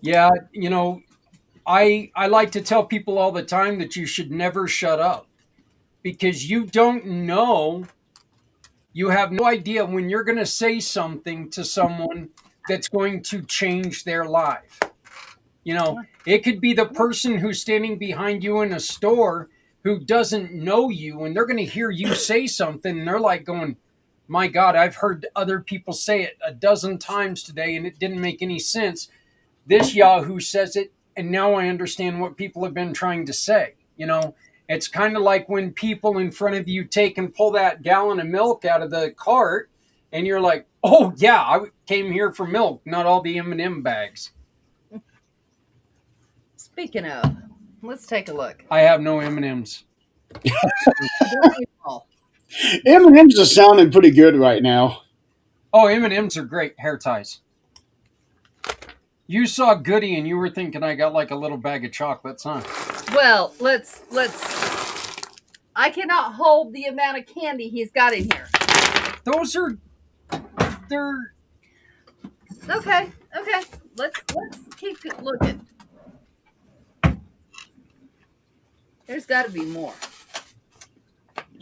Yeah, I like to tell people all the time that you should never shut up because you don't know, you have no idea when you're going to say something to someone that's going to change their life. It could be the person who's standing behind you in a store who doesn't know you, and they're going to hear you say something and they're like going, my God, I've heard other people say it a dozen times today and it didn't make any sense. This Yahoo says it, and now I understand what people have been trying to say. It's kind of like when people in front of you take and pull that gallon of milk out of the cart, and you're like, oh yeah, I came here for milk, not all the M&M bags. Speaking of, let's take a look. I have no M&Ms. M&M's are sounding pretty good right now. Oh, M&Ms are great hair ties. You saw Goody and you were thinking I got like a little bag of chocolates, huh? Well, let's. I cannot hold the amount of candy he's got in here. They're Okay. Let's keep looking. There's got to be more.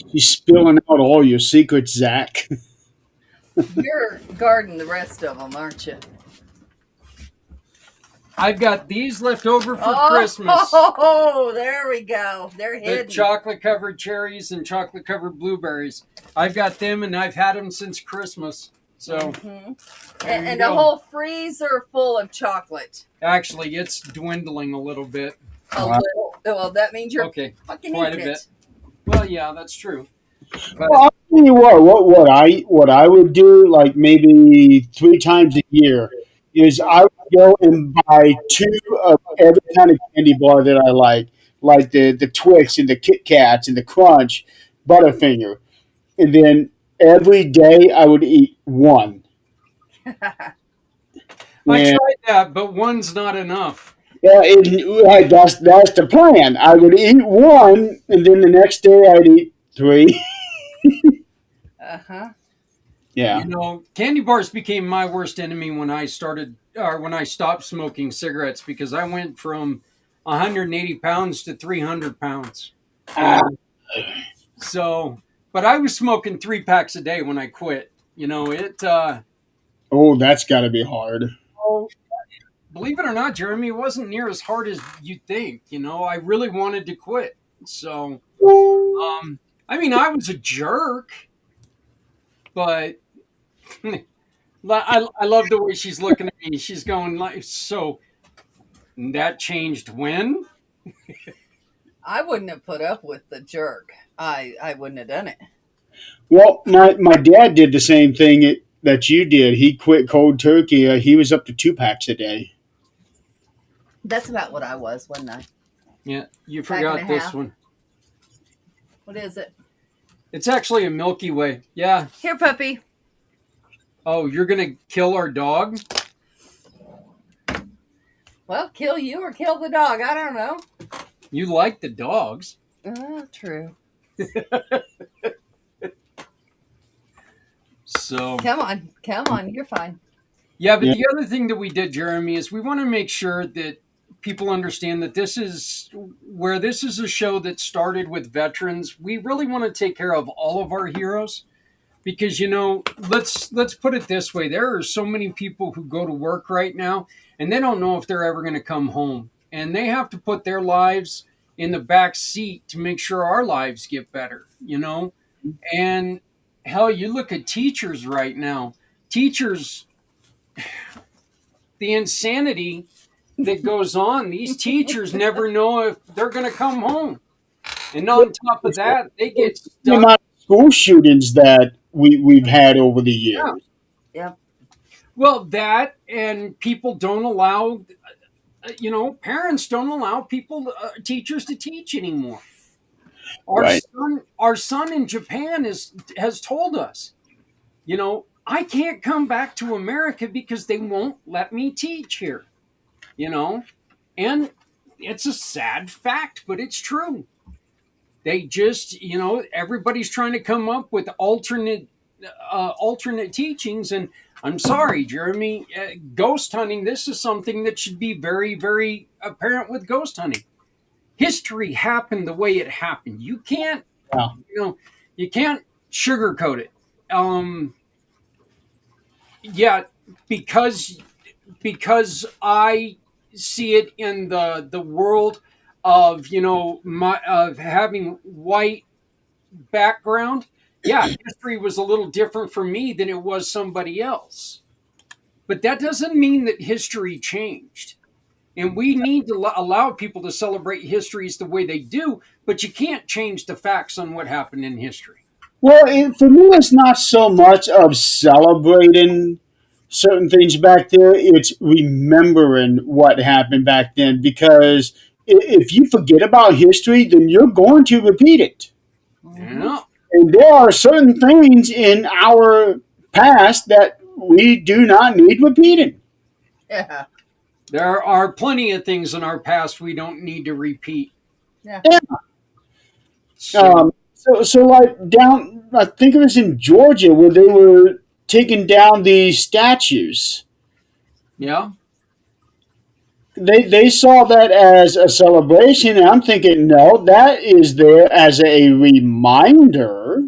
You're spilling out all your secrets, Zach. You're guarding the rest of them, aren't you? I've got these left over for Christmas. Oh, there we go. They're The hidden. chocolate covered cherries and chocolate covered blueberries. I've got them and I've had them since Christmas. So, and a whole freezer full of chocolate. actually, it's dwindling a little bit. A little. Well, that means you're Okay, fucking quite a eating bit. it. Well, yeah, that's true. But Well, I'll tell you what I would do, like maybe 3 times a year, is I would go and buy 2 of every kind of candy bar that I like the Twix and the Kit Kats and the Crunch, Butterfinger, and then every day I would eat one. I And tried that, but one's not enough. yeah, that's the plan. I would eat one, and then the next day I'd eat 3. Uh-huh. Yeah. Candy bars became my worst enemy when I stopped smoking cigarettes because I went from 180 pounds to 300 pounds. Ah, So, but I was smoking 3 packs a day when I quit. oh, that's got to be hard. Believe it or not, Jeremy, it wasn't near as hard as you think. I really wanted to quit. So, I was a jerk, but I love the way she's looking at me. She's going like, so that changed when? I wouldn't have put up with the jerk. I wouldn't have done it. Well, my dad did the same thing that you did. He quit cold turkey. He was up to 2 packs a day. That's about what I was, wasn't I? Yeah, you Pack and forgot a this half. one. What is it? It's actually a Milky Way. Yeah. Here, puppy. Oh, you're going to kill our dog? Well, kill you or kill the dog. I don't know. You like the dogs. True. So Come on, you're fine. yeah, but Yeah. the other thing that we did, Jeremy, is we want to make sure that people understand that this is a show that started with veterans. We really want to take care of all of our heroes because let's put it this way: there are so many people who go to work right now and they don't know if they're ever going to come home, and they have to put their lives in the back seat to make sure our lives get better. And hell, you look at teachers right now. Teachers, the insanity that goes on. These teachers never know if they're going to come home. And on top of that, they get The stuck. amount of school shootings that we've had over the years. Yep. Well, that and people don't allow, parents don't allow teachers to teach anymore. Our Right. son in Japan has told us, I can't come back to America because they won't let me teach here. And it's a sad fact, but it's true. They just, everybody's trying to come up with alternate teachings. And I'm sorry, Jeremy, ghost hunting. This is something that should be very, very apparent with ghost hunting. History happened the way it happened. You can't, Yeah. you can't sugarcoat it. Yeah, because I see it in the world of of having white background. Yeah, history was a little different for me than it was somebody else, but that doesn't mean that history changed. And we need to allow people to celebrate histories the way they do, but you can't change the facts on what happened in history. Well, for me, it's not so much of celebrating certain things back there. It's remembering what happened back then. Because if you forget about history, then you're going to repeat it. Yeah. And there are certain things in our past that we do not need repeating. Yeah. There are plenty of things in our past we don't need to repeat. Yeah. Yeah. So, So like down, I think it was in Georgia where they were taking down these statues. yeah. They saw that as a celebration, and I'm thinking, no, that is there as a reminder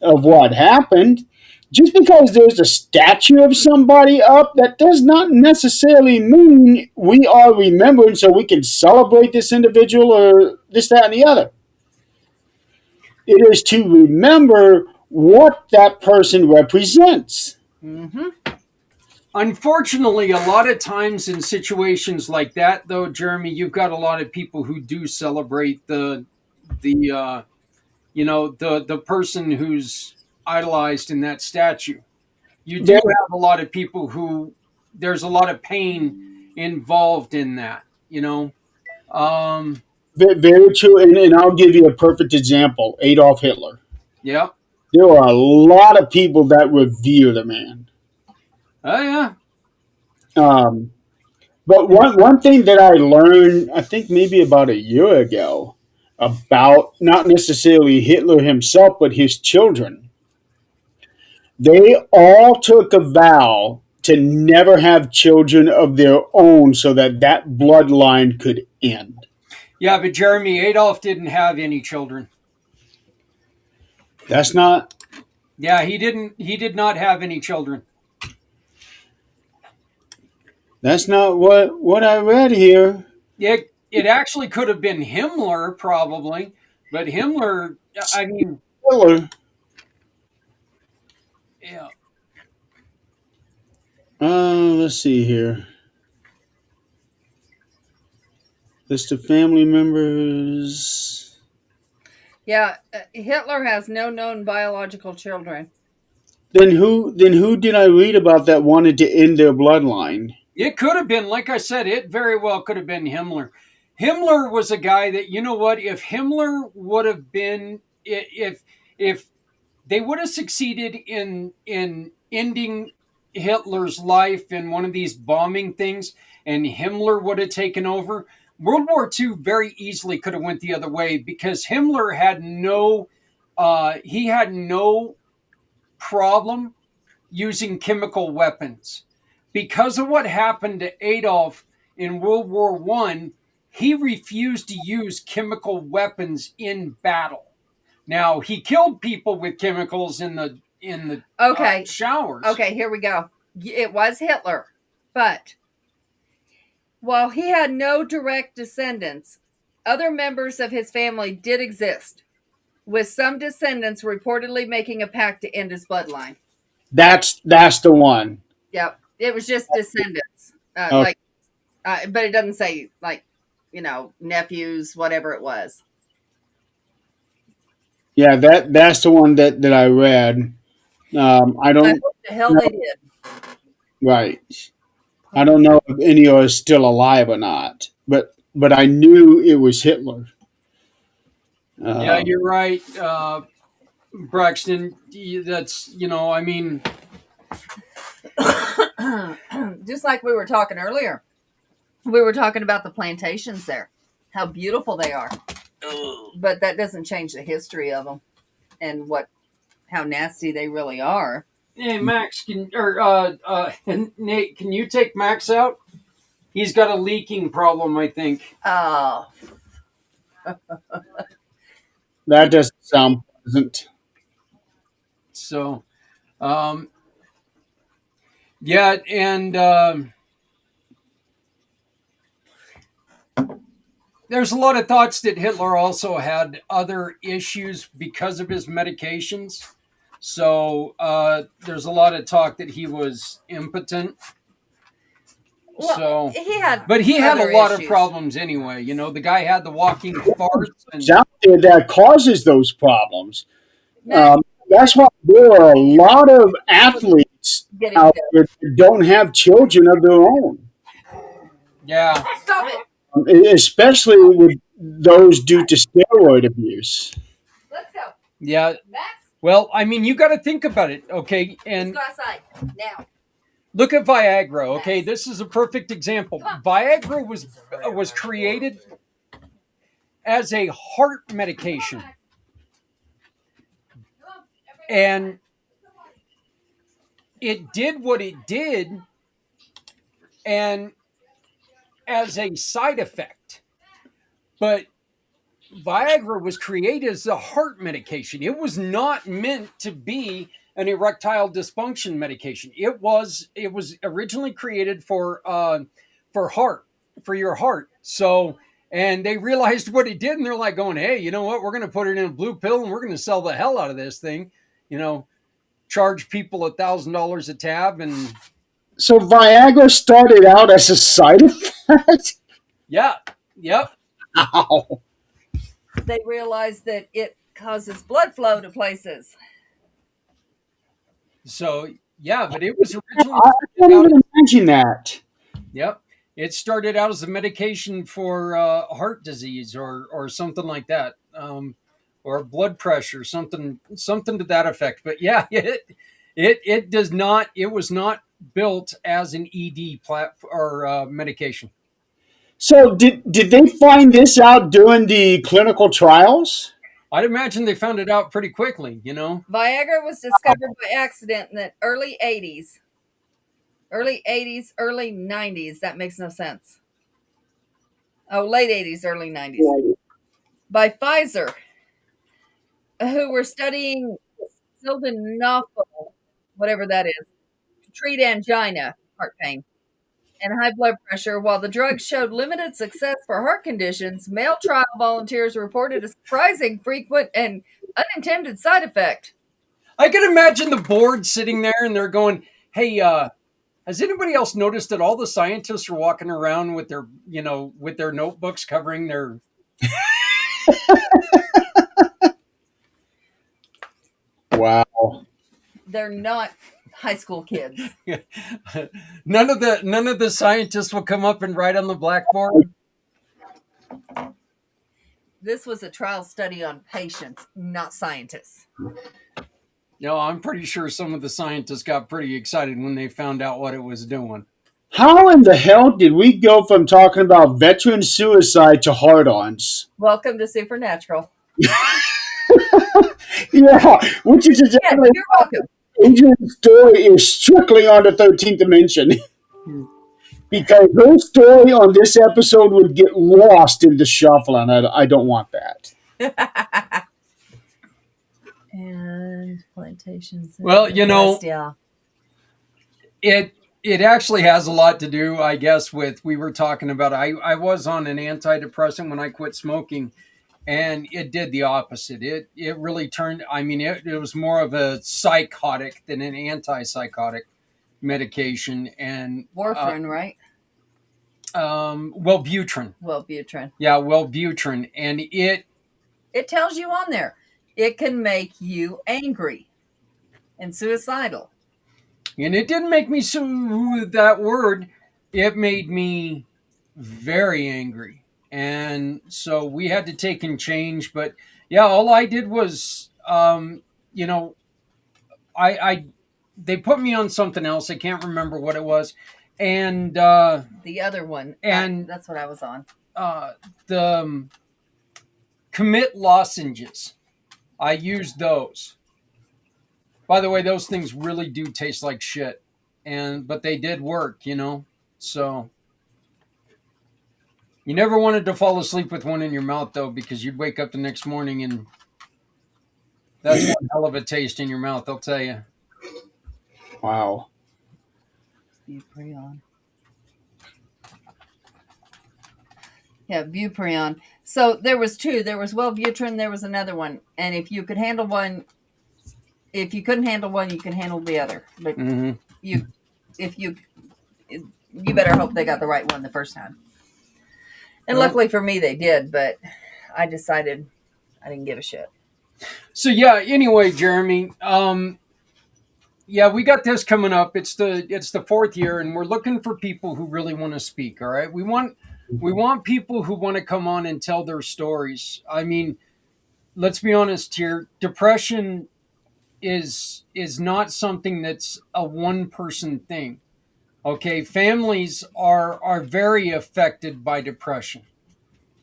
of what happened. Just because there's a statue of somebody up, that does not necessarily mean we are remembering so we can celebrate this individual or this, that, and the other. It is to remember what that person represents. Mm-hmm. Unfortunately, a lot of times in situations like that, though, Jeremy, you've got a lot of people who do celebrate the person who's idolized in that statue. You do There, have a lot of people who there's a lot of pain involved in that. very true, and I'll give you a perfect example: Adolf Hitler. Yeah. There were a lot of people that revere the man. Oh yeah. Um, but one thing that I learned, I think maybe about a year ago, about not necessarily Hitler himself, but his children, they all took a vow to never have children of their own so that that bloodline could end. Yeah, but Jeremy, Adolf didn't have any children. That's not. Yeah, he didn't. He did not have any children. That's not what I read here. It actually could have been Himmler, probably, but Himmler. I mean, Hitler. yeah. Let's see here. List of family members. Yeah. Hitler has no known biological children. Then who did I read about that wanted to end their bloodline? It could have been, like I said, it very well could have been Himmler. Himmler was a guy that, you know what, if Himmler would have been, if they would have succeeded in ending Hitler's life in one of these bombing things, and Himmler would have taken over, World War II very easily could have went the other way because Himmler had no problem using chemical weapons. Because of what happened to Adolf in World War I, he refused to use chemical weapons in battle. Now, he killed people with chemicals in the Okay. showers. Okay, here we go. It was Hitler, but while he had no direct descendants, other members of his family did exist, with some descendants reportedly making a pact to end his bloodline. That's the one. Yep, it was just descendants, Okay. but it doesn't say nephews, whatever it was. Yeah, that's the one that I read. I I don't hope the hell they did. right. I don't know if any are still alive or not, but I knew it was Hitler. Yeah, you're right, Braxton. That's I mean, Just like we were talking earlier, we were talking about the plantations there, how beautiful they are, but that doesn't change the history of them and how nasty they really are. hey Max, Nate, can you take Max out? He's got a leaking problem, I think. Oh, That doesn't sound pleasant. So, yeah, and there's a lot of thoughts that Hitler also had other issues because of his medications. So there's a lot of talk that he was impotent. well, So, he had, but he had a other lot of issues. problems anyway. The guy had the walking farts, and It's out there that causes those problems. Max, That's why there are a lot of athletes getting out good. there that don't have children of their own, yeah, Stop it. especially with those due to steroid abuse. Let's go, yeah. Max. Well, I mean, you got to think about it, okay? Let's And go outside now. look at Viagra, okay? This is a perfect example. Viagra was created as a heart medication. And it did what it did, and as a side effect. But Viagra was created as a heart medication. It was not meant to be an erectile dysfunction medication. It was originally created for your heart. So, and they realized what it did, and they're like going, hey, you know what? We're going to put it in a blue pill, and we're going to sell the hell out of this thing. Charge people $1,000 a tab, and So Viagra started out as a side effect? yeah, yep. Ow. They realized that it causes blood flow to places. So yeah, but it was originally I can't even imagine that. Yep. It started out as a medication for heart disease or something like that, or blood pressure, something to that effect. But yeah, it does not. It was not built as an ED medication. So did they find this out during the clinical trials? I'd imagine they found it out pretty quickly. Viagra was discovered by accident in the early 80s. Early 90s. That makes no sense. Oh, late 80s, early 90s. By Pfizer, who were studying sildenafil, whatever that is, to treat angina, heart pain, and high blood pressure. While the drug showed limited success for heart conditions, male trial volunteers reported a surprising, frequent, and unintended side effect. I can imagine the board sitting there and they're going, "Hey, has anybody else noticed that all the scientists are walking around with their notebooks covering their?" Wow. They're not high school kids. None of the scientists will come up and write on the blackboard. This was a trial study on patients, not scientists. I'm pretty sure some of the scientists got pretty excited when they found out what it was doing. How in the hell did we go from talking about veteran suicide to hard-ons? Welcome to Supernatural. Yeah, which is Yeah, exactly you're welcome. Adrian's story is strictly on the 13th dimension. Because her story on this episode would get lost in the shuffle, and I don't want that. And plantations. Well, you know, yeah. it actually has a lot to do, I guess, with we were talking about. I was on an antidepressant when I quit smoking, and it did the opposite. It really turned. I mean, it was more of a psychotic than an antipsychotic medication, and Warfarin, right? Wellbutrin. Wellbutrin. Yeah, Wellbutrin, and it tells you on there it can make you angry and suicidal. And it didn't make me that word. It made me very angry. And so we had to take and change. But yeah, all I did was, you know, they put me on something else. I can't remember what it was. And the other one. And that's what I was on. The commit lozenges. I used those. By the way, those things really do taste like shit, but they did work, you know. So you never wanted to fall asleep with one in your mouth, though, because you'd wake up the next morning and that's one hell of a taste in your mouth, I'll tell you. Wow. Buprion. Yeah, Buprion. So there was two. There was Wellbutrin. There was another one. And if you could handle one, if you couldn't handle one, you can handle the other. But you better hope they got the right one the first time. And luckily for me, they did. But I decided I didn't give a shit. So yeah. Anyway, Jeremy. Yeah, we got this coming up. It's the fourth year, and we're looking for people who really want to speak. All right, we want people who want to come on and tell their stories. I mean, let's be honest here. Depression is not something that's a one person thing. Okay, families are very affected by depression.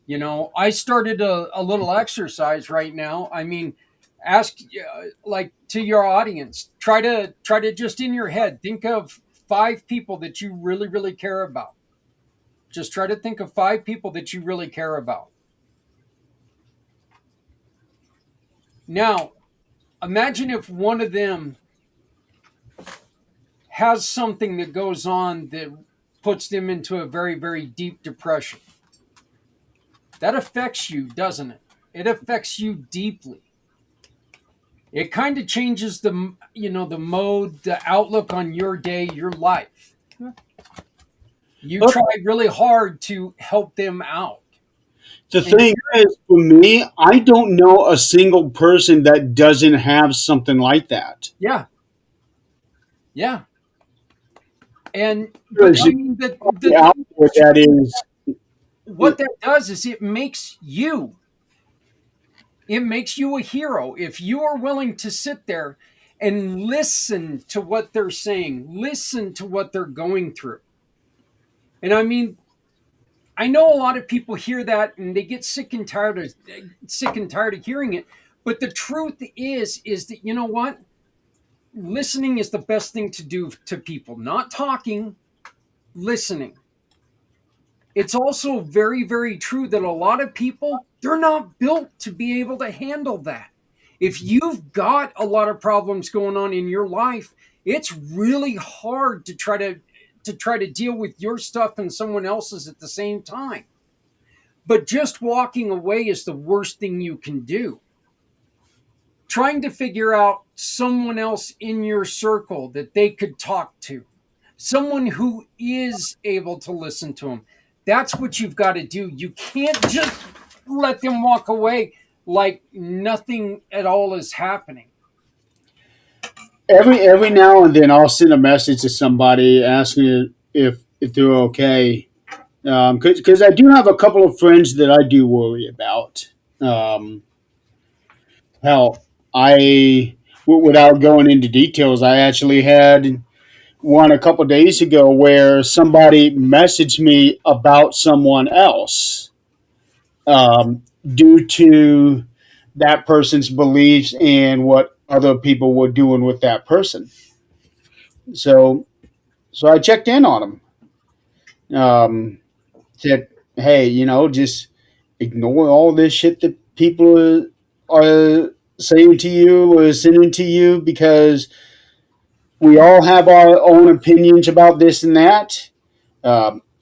You know, I started a little exercise right now. I mean, ask like to your audience, try to just in your head think of 5 people that you really, really care about. Just try to think of 5 people that you really care about. Now, imagine if one of them has something that goes on that puts them into a very, very deep depression. That affects you, doesn't it? It affects you deeply. It kind of changes the mode, the outlook on your day, your life. You try really hard to help them out. The thing is, for me, I don't know a single person that doesn't have something like that. Yeah. Yeah. And but, I mean, what that does is it makes you a hero. If you are willing to sit there and listen to what they're saying, listen to what they're going through. And I mean, I know a lot of people hear that and they get sick and tired of hearing it. But the truth is that, you know what? Listening is the best thing to do to people. Not talking, listening. It's also very, very true that a lot of people, they're not built to be able to handle that. If you've got a lot of problems going on in your life, it's really hard to try to deal with your stuff and someone else's at the same time. But just walking away is the worst thing you can do. Trying to figure out someone else in your circle that they could talk to, someone who is able to listen to them. That's what you've got to do. You can't just let them walk away like nothing at all is happening. Every now and then I'll send a message to somebody asking if they're okay. Because I do have a couple of friends that I do worry about. Hell, without going into details, I actually had one a couple days ago where somebody messaged me about someone else due to that person's beliefs and what other people were doing with that person. So I checked in on him. Said, hey, just ignore all this shit that people are saying to you or sending to you, because we all have our own opinions about this and that.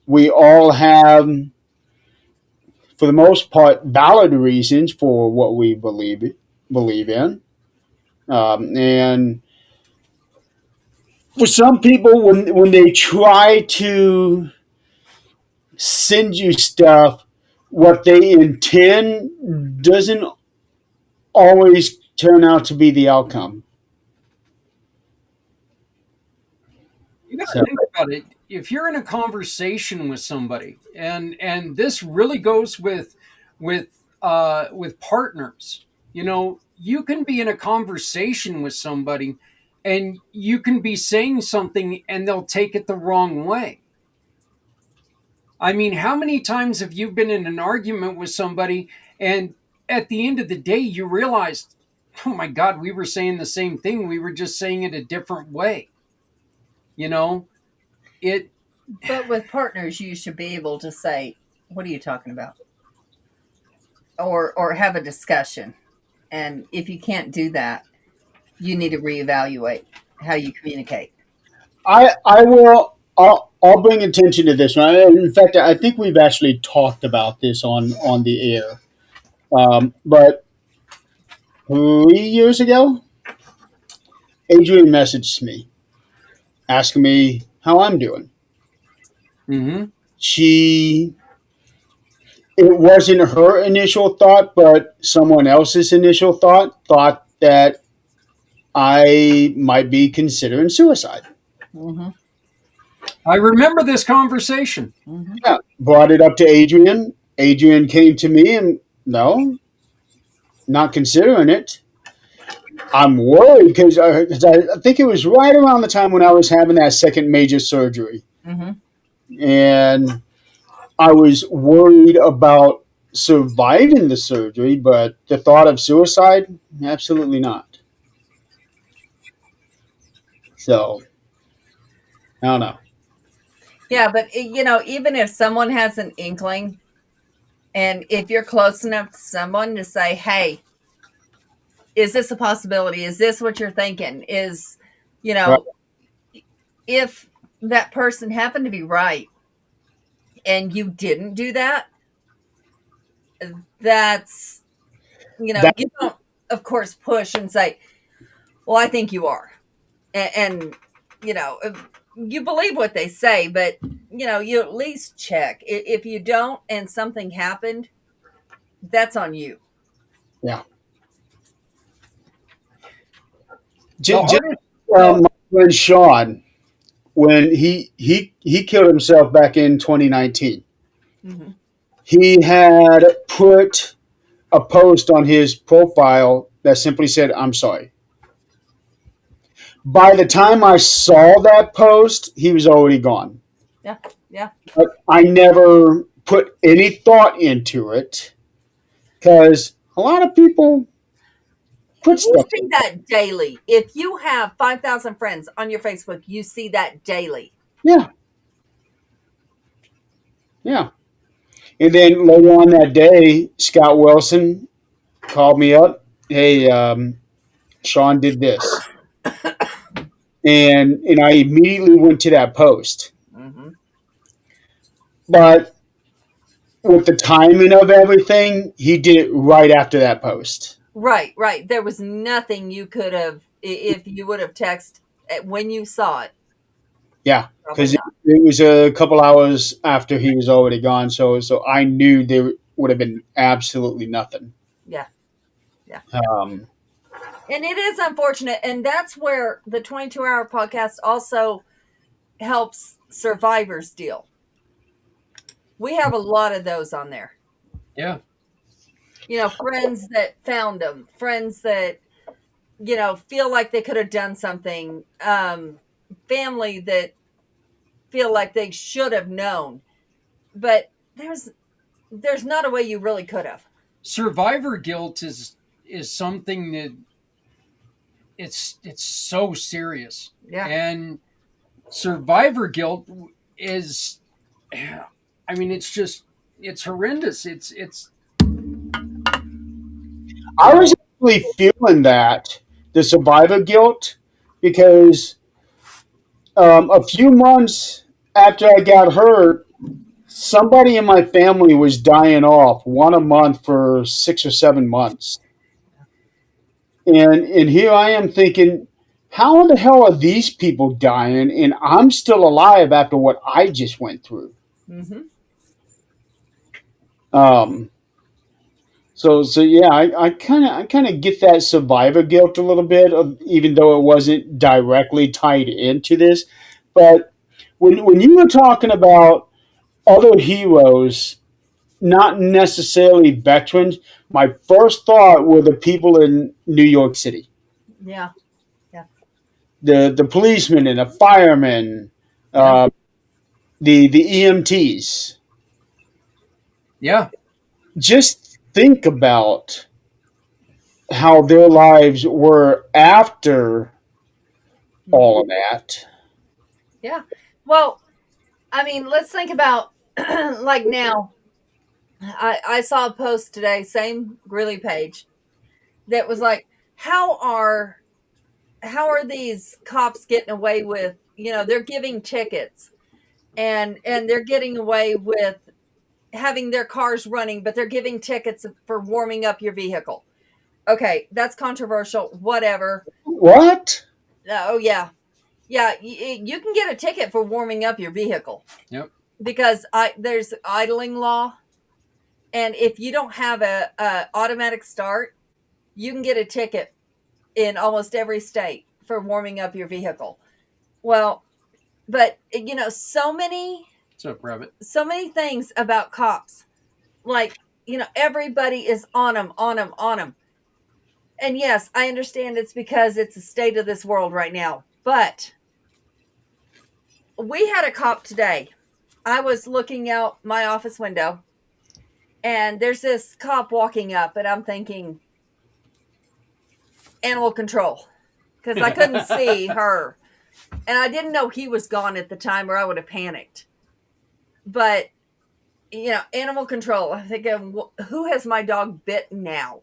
We all have, for the most part, valid reasons for what we believe in. And for some people, when they try to send you stuff, what they intend doesn't always turn out to be the outcome. You got So to think about it. If you're in a conversation with somebody, and this really goes with partners, you can be in a conversation with somebody, and you can be saying something, and they'll take it the wrong way. I mean, how many times have you been in an argument with somebody, and at the end of the day, you realized, oh my God, we were saying the same thing. We were just saying it a different way. You know, it, But with partners, you should be able to say, "What are you talking about?" or have a discussion. And if you can't do that, you need to reevaluate how you communicate. I will. I'll bring attention to this one. In fact, I think we've actually talked about this on the air. But 3 years ago, Adrian messaged me asking me how I'm doing. mhm. She It wasn't her initial thought, but someone else's initial thought that I might be considering suicide. Mm-hmm. I remember this conversation. Mm-hmm. Yeah, brought it up to Adrian. Adrian came to me and no, not considering it. I'm worried because I think it was right around the time when I was having that second major surgery, Mm-hmm. and I was worried about surviving the surgery, but the thought of suicide, absolutely not. So I don't know. Yeah, but even if someone has an inkling, and if you're close enough to someone to say, "Hey, is this a possibility? Is this what you're thinking?" You Right. know, if that person happened to be right and you didn't do that, that's That you don't, of course, push and say, "Well, I think you are," and you believe what they say, but you at least check. If you don't, and something happened, that's on you. yeah. The Just, hardest, the, my friend Sean, when he killed himself back in 2019, Mm-hmm. he had put a post on his profile that simply said, "I'm sorry." By the time I saw that post, he was already gone. Yeah, yeah. But I never put any thought into it because a lot of people put You stuff see in. that daily. If you have 5,000 friends on your Facebook, you see that daily. Yeah, yeah. And then later on that day, Scott Wilson called me up. Hey, Sean did this, and I immediately went to that post. Mm-hmm. But with the timing of everything, he did it right after that post. Right, right. There was nothing you could have, if you would have texted when you saw it. Yeah, Probably because not. it was a couple hours after he was already gone, so I knew there would have been absolutely nothing. Yeah, yeah. Um, And it is unfortunate. And that's where the 22-hour podcast also helps survivors deal. We have a lot of those on there. yeah. Friends that found them, friends that, feel like they could have done something, family that feel like they should have known. But there's not a way you really could have. Survivor guilt is something that it's so serious. Yeah. And survivor guilt is, I mean, it's horrendous. It's I was actually feeling that, the survivor guilt, because a few months after I got hurt, somebody in my family was dying off one a month for 6 or 7 months. And here I am thinking, how in the hell are these people dying and I'm still alive after what I just went through? Mm-hmm. Um, so yeah, I kind of get that survivor guilt a little bit, even though it wasn't directly tied into this. But when you were talking about other heroes, not necessarily veterans, my first thought were the people in New York City, Yeah. Yeah. the policemen and the firemen, yeah, uh, the EMTs. yeah. Just think about how their lives were after all of that. Yeah. Well, I mean, let's think about like now. I saw a post today, same Grilly page, that was like, how are how are these cops getting away with, they're giving tickets and they're getting away with having their cars running, but they're giving tickets for warming up your vehicle. Okay, that's controversial. Whatever. What? Oh yeah, yeah. You can get a ticket for warming up your vehicle Yep. because there's idling law, and if you don't have a automatic start, you can get a ticket in almost every state for warming up your vehicle. Well, but So private. so many things about cops, like, everybody is on them, on them, on them. And yes, I understand it's because it's the state of this world right now. But we had a cop today. I was looking out my office window and there's this cop walking up, and I'm thinking animal control because I couldn't see her. And I didn't know he was gone at the time or I would have panicked. But, animal control. I'm thinking, who has my dog bit now?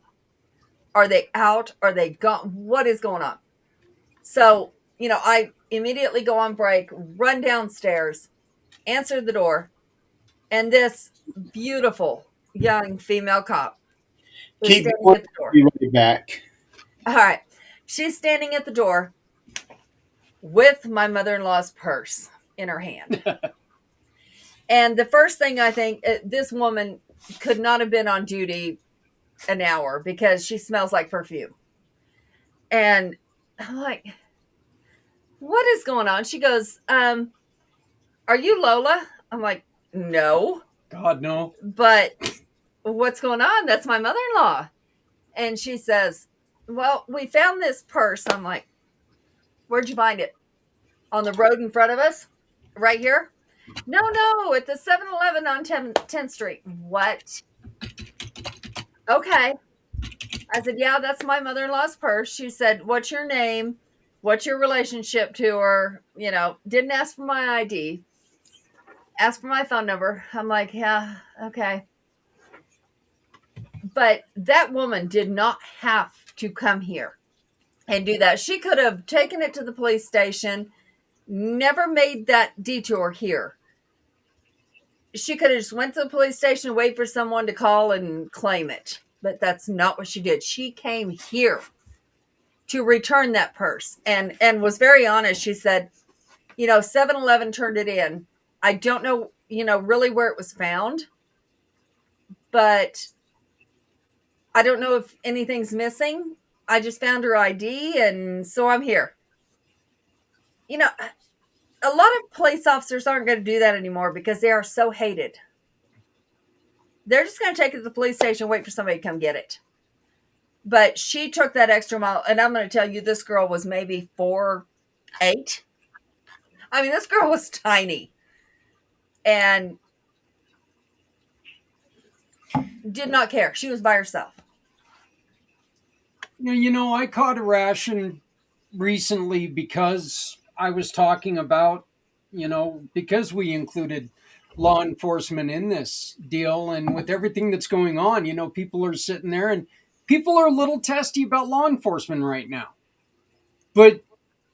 Are they out? Are they gone? What is going on? So, I immediately go on break, run downstairs, answer the door, and this beautiful young female cop was Keep standing going. at the door. Be right back. All right. She's standing at the door with my mother in law's purse in her hand. And the first thing I think, this woman could not have been on duty an hour because she smells like perfume. And I'm like, what is going on? She goes, are you Lola? I'm like, no. God no. But what's going on? That's my mother-in-law. And she says, well, we found this purse. I'm like, where'd you find it? On the road in front of us? Right here? No, at the 7-Eleven on 10th Street. What? Okay. I said, yeah, that's my mother-in-law's purse. She said, what's your name? What's your relationship to her? Didn't ask for my ID. Asked for my phone number. I'm like, yeah, okay. But that woman did not have to come here and do that. She could have taken it to the police station, never made that detour here. She could have just went to the police station and wait for someone to call and claim it. But that's not what she did. She came here to return that purse and was very honest. She said, 7-Eleven turned it in. I don't know, really where it was found, but I don't know if anything's missing. I just found her ID, and so I'm here. A lot of police officers aren't going to do that anymore because they are so hated. They're just going to take it to the police station and wait for somebody to come get it. But she took that extra mile, and I'm going to tell you, this girl was maybe 4'8". I mean, this girl was tiny. And did not care. She was by herself. I caught a rash, and recently, because I was talking about, because we included law enforcement in this deal, and with everything that's going on, people are sitting there and people are a little testy about law enforcement right now. But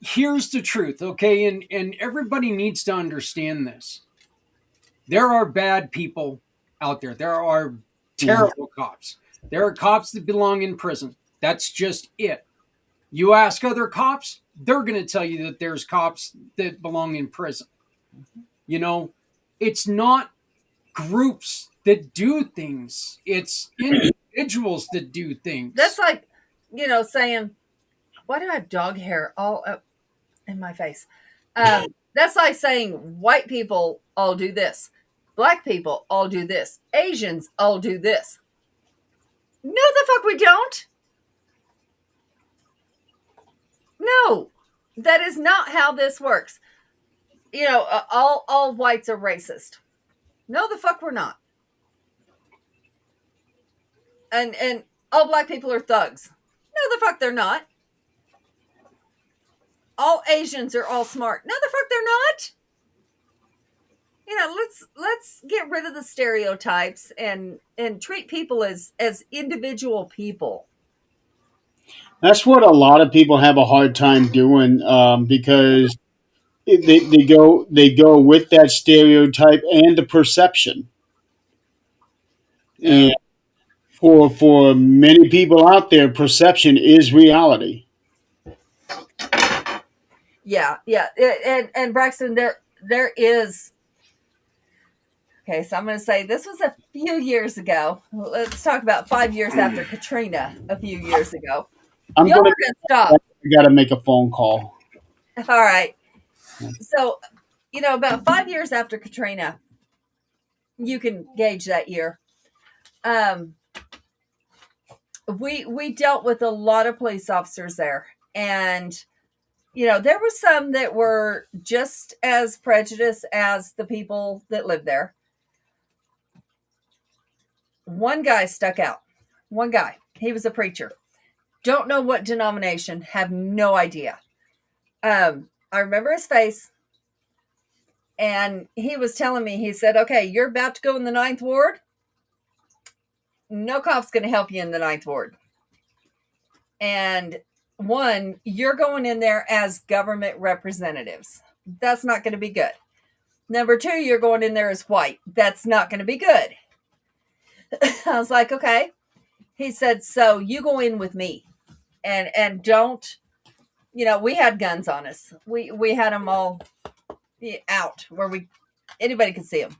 here's the truth, okay? And everybody needs to understand this. There are bad people out there. There are terrible cops. There are cops that belong in prison. That's just it. You ask other cops, they're going to tell you that there's cops that belong in prison. It's not groups that do things. It's individuals that do things. That's like, saying, why do I have dog hair all up in my face? That's like saying white people all do this. Black people all do this. Asians all do this. No, the fuck we don't. No, that is not how this works. All whites are racist. No, the fuck we're not. And all black people are thugs. No, the fuck they're not. All Asians are all smart. No, the fuck they're not. Let's get rid of the stereotypes and treat people as individual people. That's what a lot of people have a hard time doing, because they go with that stereotype and the perception. And for many people out there, perception is reality. Yeah. And Braxton, there is. Okay, so I'm going to say this was a few years ago. Let's talk about 5 years after Katrina. A few years ago. I'm Y'all gonna are going to stop. I got to make a phone call. All right. So, about 5 years after Katrina, you can gauge that year. We dealt with a lot of police officers there, and there were some that were just as prejudiced as the people that lived there. One guy stuck out. One guy. He was a preacher. Don't know what denomination. Have no idea. I remember his face. And he was telling me, he said, okay, you're about to go in the 9th Ward. No cop's going to help you in the 9th Ward. And one, you're going in there as government representatives. That's not going to be good. Number two, you're going in there as white. That's not going to be good. I was like, okay. He said, so you go in with me and don't, we had guns on us. We had them all out where anybody could see them.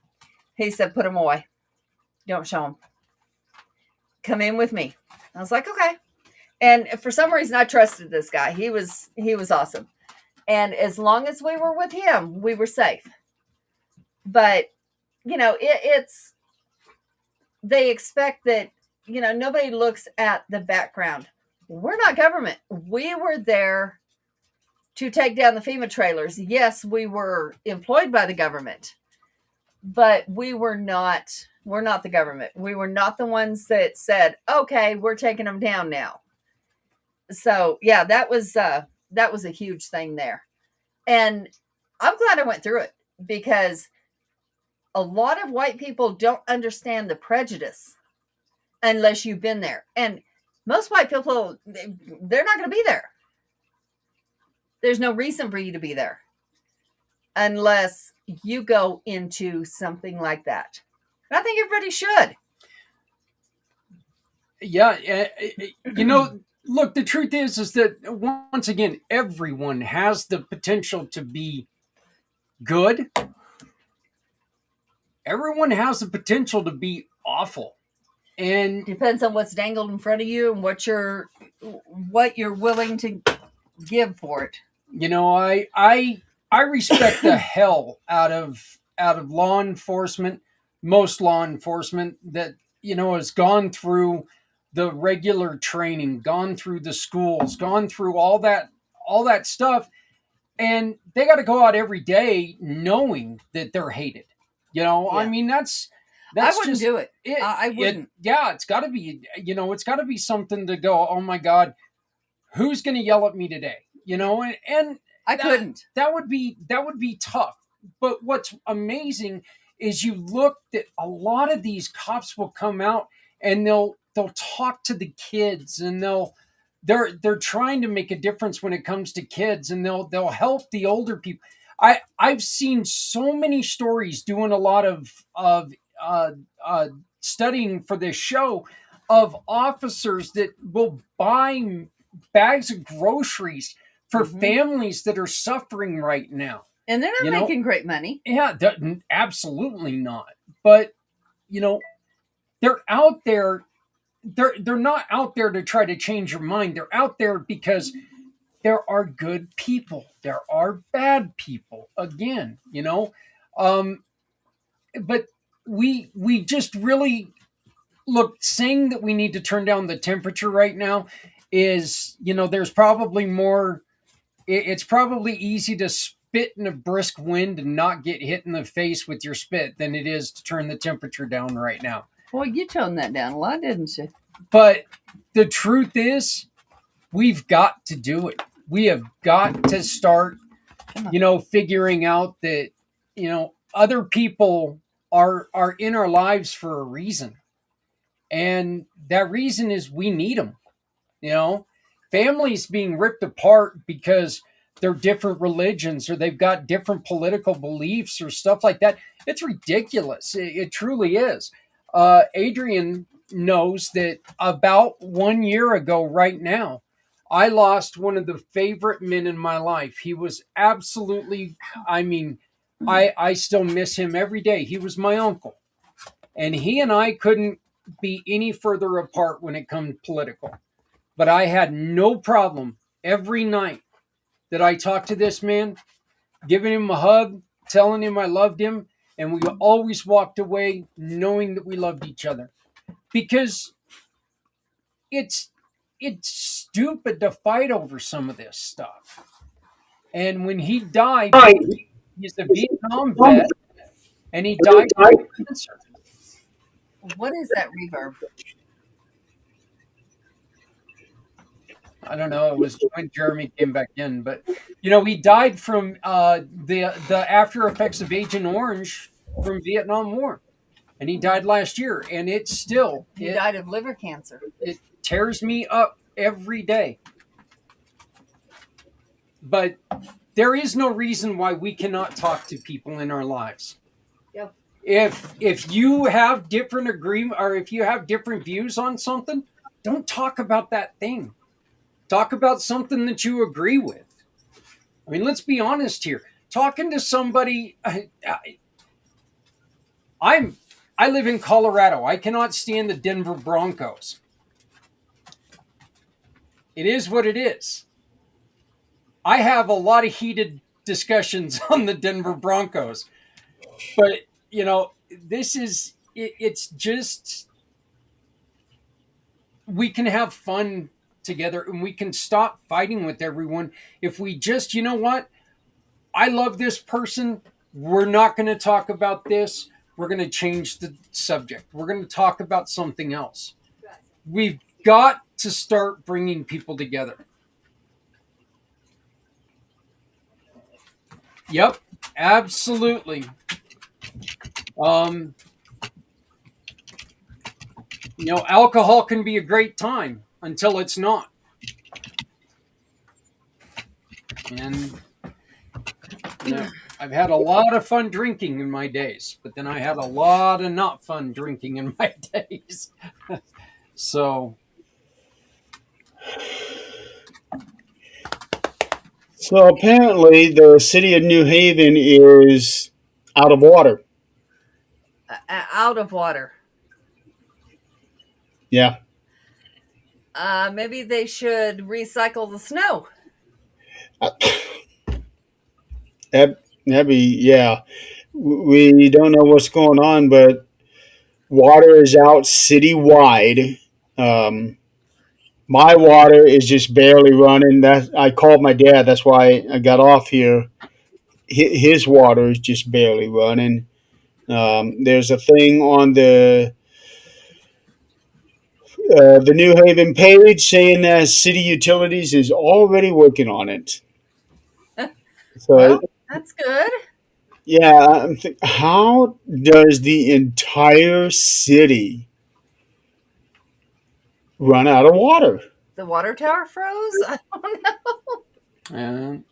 He said, put them away. Don't show them. Come in with me. I was like, okay. And for some reason, I trusted this guy. He was awesome. And as long as we were with him, we were safe. But, it's, they expect that, nobody looks at the background. We're not government. We were there to take down the FEMA trailers. Yes, we were employed by the government, but we're not the government. We were not the ones that said, okay, we're taking them down now. So yeah, that was a huge thing there. And I'm glad I went through it, because a lot of white people don't understand the prejudice unless you've been there. And most white people, they're not going to be there. There's no reason for you to be there unless you go into something like that. And I think everybody should. Yeah. Look, the truth is that once again, everyone has the potential to be good. Everyone has the potential to be awful. And depends on what's dangled in front of you and what you're willing to give for it. I respect the hell out of law enforcement, most law enforcement that, has gone through the regular training, gone through the schools, gone through all that stuff. And they got to go out every day knowing that they're hated. Yeah. I mean, that's I wouldn't do it. I wouldn't. It's got to be, it's got to be something to go, oh my God, who's going to yell at me today? you know, and I couldn't. That would be tough. But what's amazing is you look that a lot of these cops will come out and they'll talk to the kids, and they're trying to make a difference when it comes to kids, and they'll help the older people. I've seen so many stories doing a lot of uh, uh, studying for this show of officers that will buy bags of groceries for Mhm. families that are suffering right now. And they're not You know, making great money. yeah, absolutely not. But you know, they're out there. They're not out there to try to change your mind. They're out there because there are good people. There are bad people. Again, you know, um, but we just really look, saying that we need to turn down the temperature right now is, you know, there's probably more. It's probably easy to spit in a brisk wind and not get hit in the face with your spit than it is to turn the temperature down right now. Well, you toned that down a lot, didn't you? But the truth is, we've got to do it. We have got to start, you know, figuring out that, you know, other people are in our lives for a reason. And that reason is we need them. You know, families being ripped apart because they're different religions or they've got different political beliefs or stuff like that. It's ridiculous. It truly is. Adrian knows that about 1 year ago, right now, I lost one of the favorite men in my life. He was absolutely, I mean, I still miss him every day. He was my uncle. And he and I couldn't be any further apart when it comes political. But I had no problem every night that I talked to this man, giving him a hug, telling him I loved him, and we always walked away knowing that we loved each other. Because it's stupid to fight over some of this stuff. And when he died, he's a Vietnam vet, and he died from cancer. What is that reverb? I don't know. It was when Jeremy came back in, but you know, he died from the after effects of Agent Orange from Vietnam War, and he died last year. And it's still He died of liver cancer. it tears me up every day. But there is no reason why we cannot talk to people in our lives. Yep. If you have different agreement or if you have different views on something, don't talk about that thing. Talk about something that you agree with. I mean, let's be honest here. Talking to somebody, I live in Colorado. I cannot stand the Denver Broncos. It is what it is. I have a lot of heated discussions on the Denver Broncos, but you know, this is it's just we can have fun together and we can stop fighting with everyone if we just, you know what, I love this person, we're not going to talk about this, we're going to change the subject, we're going to talk about something else. We've got to start bringing people together. Yep, absolutely. You know, alcohol can be a great time until it's not. And you know, I've had a lot of fun drinking in my days, but then I had a lot of not fun drinking in my days. So apparently, the city of New Haven is out of water. Out of water. Yeah. Maybe they should recycle the snow. That'd be, yeah. We don't know what's going on, but water is out citywide. My water is just barely running. That I called my dad. That's why I got off here. His water is just barely running. There's a thing on The New Haven page saying that City Utilities is already working on it. So, Well, that's good. yeah, how does the entire city run out of water? The water tower froze. I don't know. And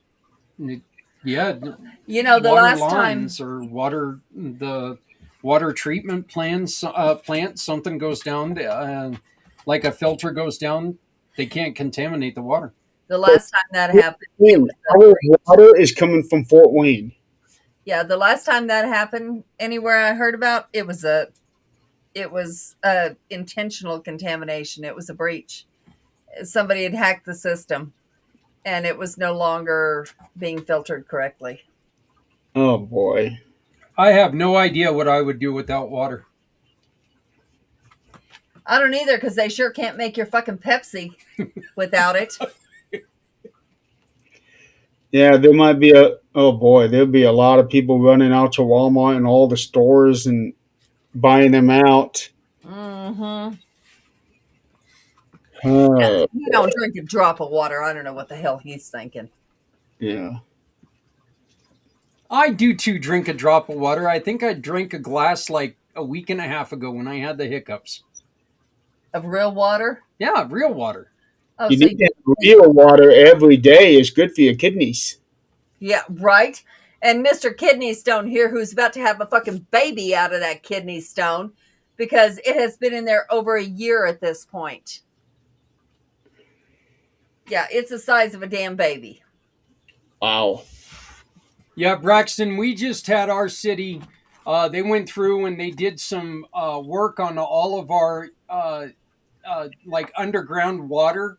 yeah, You know, the water last time. lines or the water treatment plants plant, something goes down, like a filter goes down, they can't contaminate the water. The last time that happened, it was a Our breach. water is coming from Fort Wayne. Yeah, the last time that happened, anywhere I heard about, it was a intentional contamination. It was a breach. Somebody had hacked the system, and it was no longer being filtered correctly. Oh boy. I have no idea what I would do without water. I don't either, because they sure can't make your fucking Pepsi without it. Yeah, there might be oh boy, there'll be a lot of people running out to Walmart and all the stores and buying them out. Mm-hmm. Uh, You don't drink a drop of water. I don't know what the hell he's thinking. yeah. I do too drink a drop of water. I think I drank a glass like a week and a half ago when I had the hiccups. Of real water? Yeah, real water. Oh, You so need that real water every day. It's good for your kidneys. yeah, right. And Mr. Kidney Stone here, who's about to have a fucking baby out of that kidney stone, because it has been in there over a year at this point. Yeah, it's the size of a damn baby. Wow. Yeah, Braxton, we just had our city. They went through and they did some work on all of our like underground water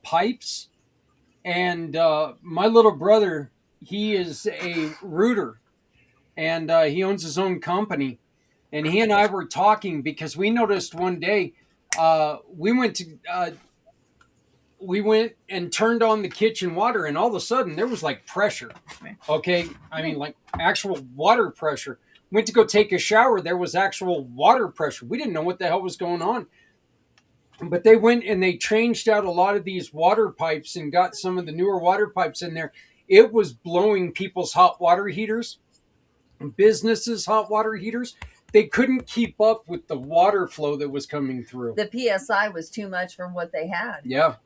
pipes. And my little brother, he is a rooter, and he owns his own company. And he and I were talking because we noticed one day we went and turned on the kitchen water, and all of a sudden there was like pressure. Okay, I mean like actual water pressure. Went to go take a shower, there was actual water pressure. We didn't know what the hell was going on. But they went and they changed out a lot of these water pipes and got some of the newer water pipes in there. It was blowing people's hot water heaters, businesses' hot water heaters. They couldn't keep up with the water flow that was coming through. The PSI was too much for what they had. Yeah.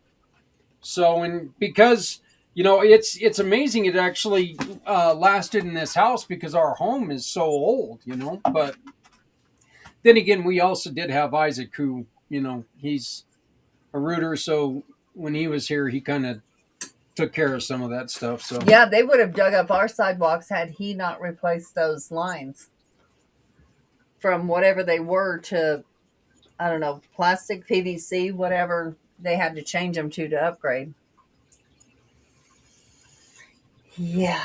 So, and because, you know, it's amazing it actually lasted in this house because our home is so old, you know. But then again, we also did have Isaac who, you know, he's a rooter. So when he was here, he kind of took care of some of that stuff. So Yeah, they would have dug up our sidewalks had he not replaced those lines from whatever they were to, I don't know, plastic, PVC, whatever they had to change them to upgrade. Yeah.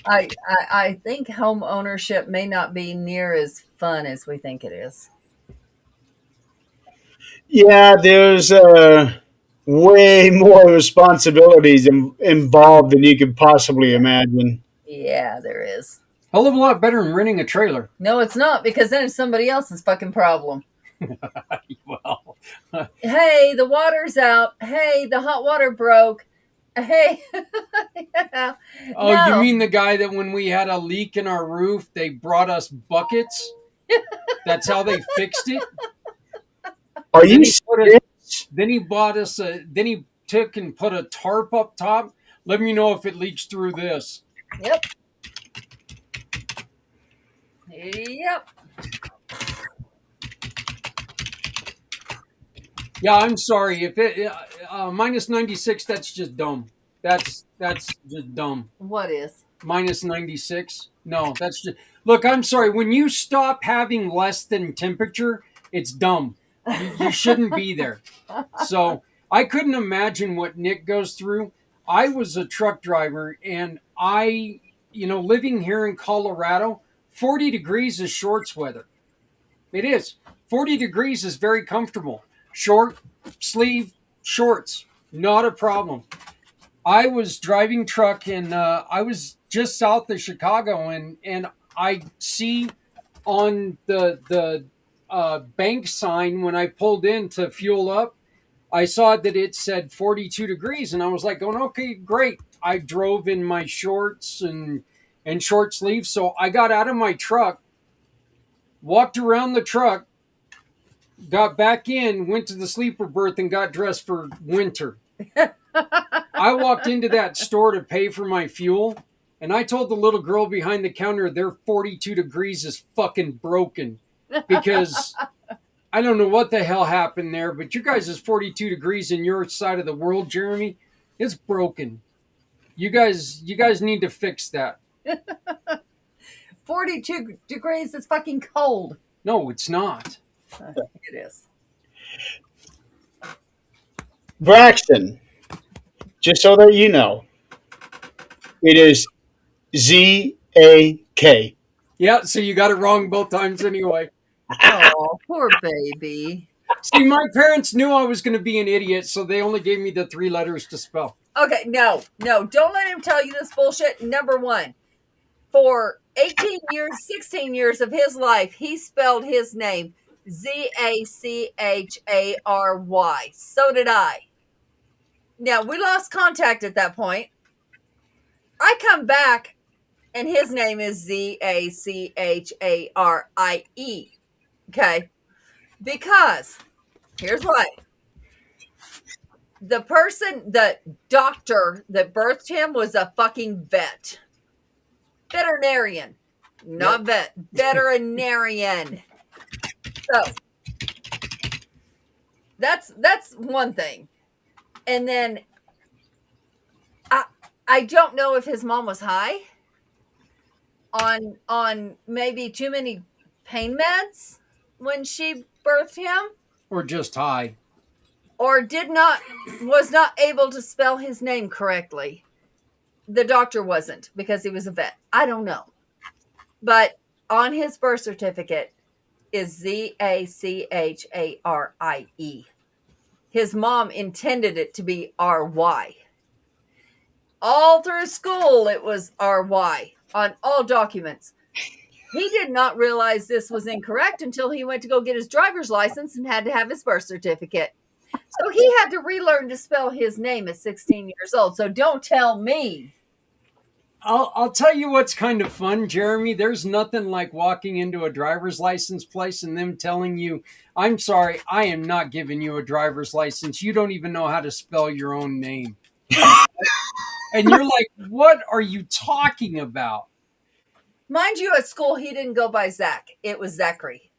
I think home ownership may not be near as fun as we think it is. Yeah, there's way more responsibilities involved than you could possibly imagine. Yeah, there is. hell of a lot better than renting a trailer. No, it's not, because then it's somebody else's fucking problem. Well, Hey, the water's out. Hey, the hot water broke. Hey. Yeah. oh, No. you mean the guy that when we had a leak in our roof, they brought us buckets? That's how they fixed it. Are Then you he put serious? Then he bought us a. Then he took and put a tarp up top. Let me know if it leaks through this. Yep. Yep. Yeah, I'm sorry if it minus 96. That's just dumb. That's just dumb. What is? Minus 96. No, that's just. Look, I'm sorry. When you stop having less than temperature, it's dumb. You shouldn't be there. So I couldn't imagine what Nick goes through. I was a truck driver, and living here in Colorado, 40 degrees is shorts weather. It is. 40 degrees is very comfortable. Short sleeve shorts, not a problem. I was driving truck, and I was just south of Chicago, and I see on the bank sign when I pulled in to fuel up. I saw that it said 42 degrees, and I was like, going, okay, great. I drove in my shorts and short sleeves. So I got out of my truck, walked around the truck, got back in, went to the sleeper berth, and got dressed for winter. I walked into that store to pay for my fuel, and I told the little girl behind the counter their 42 degrees is fucking broken, because I don't know what the hell happened there, but you guys is 42 degrees in your side of the world, Jeremy. It's broken. You guys need to fix that. 42 degrees is fucking cold. No, it's not. It is. Braxton, just so that you know, it is ZAK. Yeah, so you got it wrong both times anyway. Oh, poor baby. See, my parents knew I was going to be an idiot, so they only gave me the 3 letters to spell. Okay, no, don't let him tell you this bullshit. Number one, for 18 years, 16 years of his life, he spelled his name Zachary. So did I. Now, we lost contact at that point. I come back, and his name is Zachary. Okay? Because, here's why. The doctor that birthed him was a fucking vet. Veterinarian. Not vet. Veterinarian. So, that's one thing. And then, I don't know if his mom was high on maybe too many pain meds when she birthed him, Or just high. or was not able to spell his name correctly. The doctor wasn't, because he was a vet. I don't know. But on his birth certificate is Zachary. His mom intended it to be RY. All through school, it was RY on all documents. He did not realize this was incorrect until he went to go get his driver's license and had to have his birth certificate. So he had to relearn to spell his name at 16 years old. So don't tell me. I'll tell you what's kind of fun, Jeremy. There's nothing like walking into a driver's license place and them telling you, I'm sorry, I am not giving you a driver's license. You don't even know how to spell your own name. And you're like, what are you talking about? Mind you, at school, he didn't go by Zach. It was Zachary.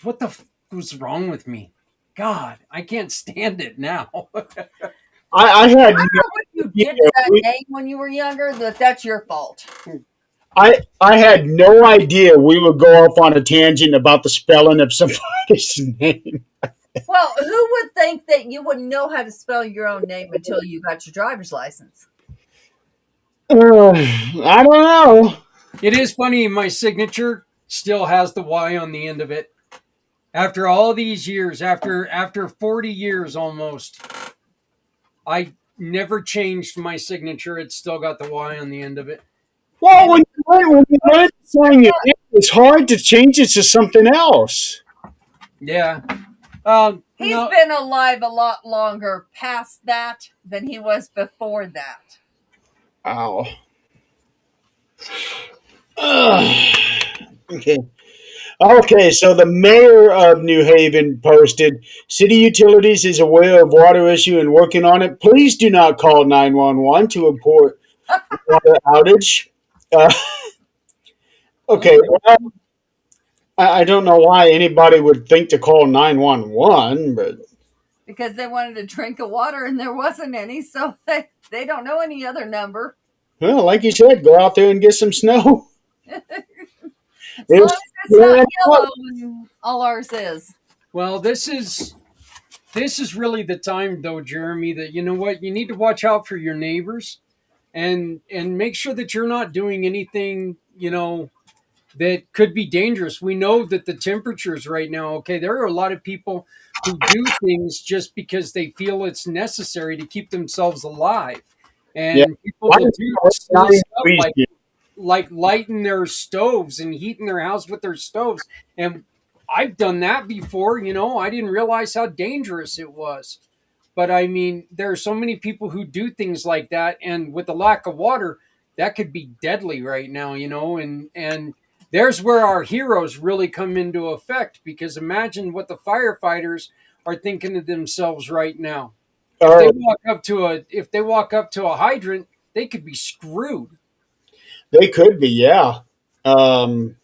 What the was wrong with me? God, I can't stand it now. I had I don't know what you did to that name when you were younger, that's your fault. I had no idea we would go off on a tangent about the spelling of somebody's name. Well, who would think that you wouldn't know how to spell your own name until you got your driver's license? I don't know. It is funny, my signature still has the Y on the end of it. After all these years, after 40 years almost, I never changed my signature. It's still got the Y on the end of it. Well, when you learn to sign your name, it's hard to change it to something else. Yeah. He's been alive a lot longer past that than he was before that. Ow. Okay. Okay, so the mayor of New Haven posted, City Utilities is aware of water issue and working on it. Please do not call 911 to report water outage. Okay, well, I don't know why anybody would think to call 911, but... Because they wanted a drink of water and there wasn't any, so they don't know any other number. Well, like you said, go out there and get some snow. As long as it's not yellow, and all ours is. Well, this is really the time, though, Jeremy, that you know what, you need to watch out for your neighbors, and make sure that you're not doing anything, that could be dangerous. We know that the temperatures right now, okay, there are a lot of people who do things just because they feel it's necessary to keep themselves alive, and people will do silly stuff like like lighting their stoves and heating their house with their stoves. And I've done that before, you know. I didn't realize how dangerous it was. But I mean, there are so many people who do things like that, and with the lack of water, that could be deadly right now, you know. And there's where our heroes really come into effect, because imagine what the firefighters are thinking to themselves right now. If they Oh, walk up to a hydrant, they could be screwed. they could be, yeah. Um,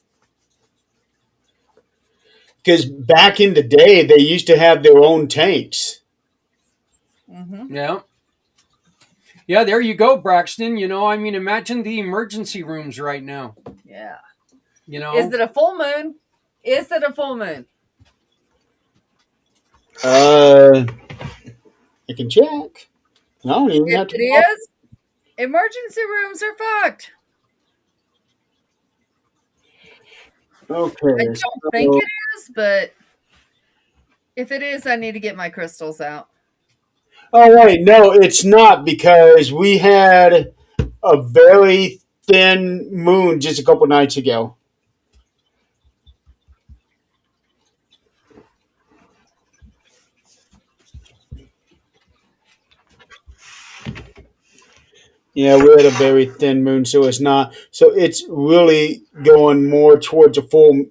because back in the day, they used to have their own tanks. Hmm. Yeah. Yeah, there you go, Braxton. You know, I mean, imagine the emergency rooms right now. Yeah. You Is know, it a full moon? Is it a full moon? Uh, I can check. I don't even If have to. it is, emergency rooms are fucked. I Okay, don't think so it is, but if it is, I need to get my crystals out. oh wait, no, it's not because we had a very thin moon just a couple nights ago. Yeah, we had a very thin moon, so it's not. So it's really going more towards a full.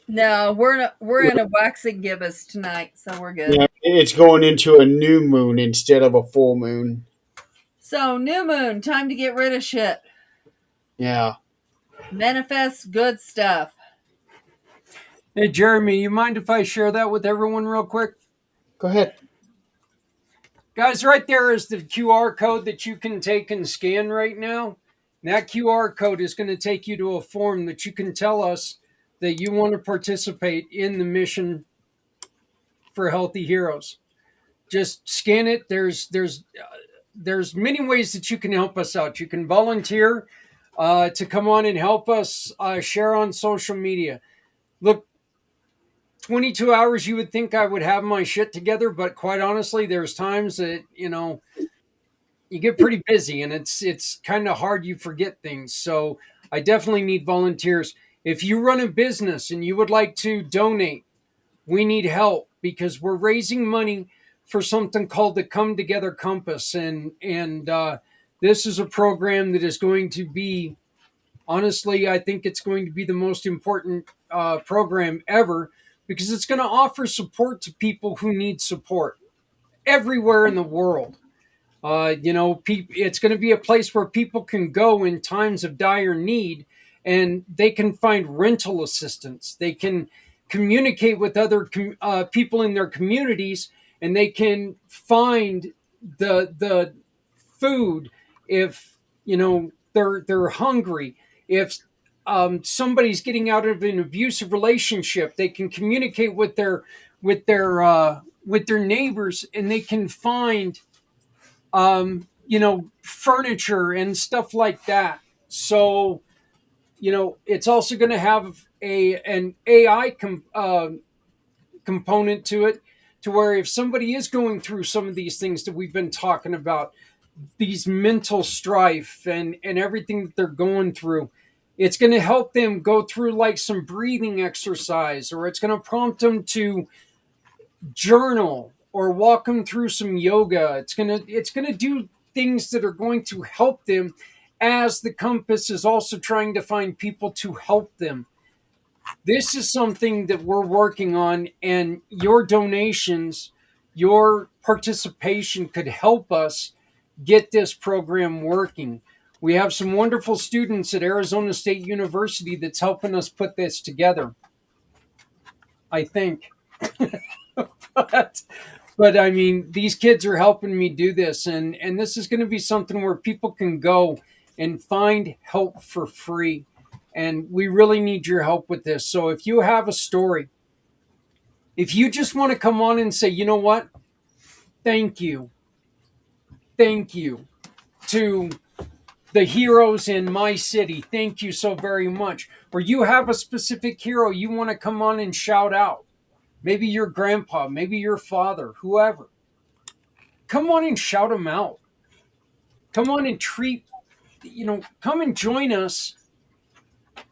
No, we're in a waxing gibbous tonight, so we're good. Yeah, it's going into a new moon instead of a full moon. So new moon, time to get rid of shit. Yeah. Manifest good stuff. hey Jeremy, you mind if I share that with everyone real quick? Go ahead. Guys, right there is the QR code that you can take and scan right now. And that QR code is going to take you to a form that you can tell us that you want to participate in the mission for Healthy Heroes. Just scan it. There's many ways that you can help us out. You can volunteer to come on and help us share on social media. Look, 22 hours, you would think I would have my shit together, but quite honestly, there's times that, you know, you get pretty busy and it's kind of hard, you forget things. So I definitely need volunteers. If you run a business and you would like to donate, we need help because we're raising money for something called the Come Together Compass, and this is a program that is going to be, honestly, I think it's going to be the most important program ever, because it's going to offer support to people who need support everywhere in the world. You know, it's going to be a place where people can go in times of dire need, and they can find rental assistance. They can communicate with other people in their communities, and they can find the food if, you know, they're hungry. If somebody's getting out of an abusive relationship, they can communicate with their neighbors, and they can find you know, furniture and stuff like that. So, you know, it's also going to have an AI component to it, to where if somebody is going through some of these things that we've been talking about, these mental strife and everything that they're going through, it's going to help them go through like some breathing exercise, or it's going to prompt them to journal or walk them through some yoga. It's gonna do things that are going to help them, as the compass is also trying to find people to help them. This is something that we're working on, and your donations, your participation could help us get this program working. We have some wonderful students at Arizona State University that's helping us put this together, I think. but but I mean, these kids are helping me do this, and this is going to be something where people can go and find help for free, and we really need your help with this. So if you have a story, if you just want to come on and say, you know what, thank you, thank you to the heroes in my city, thank you so very much, or you have a specific hero you want to come on and shout out, maybe your grandpa, maybe your father, whoever, come on and shout them out. come on and come and join us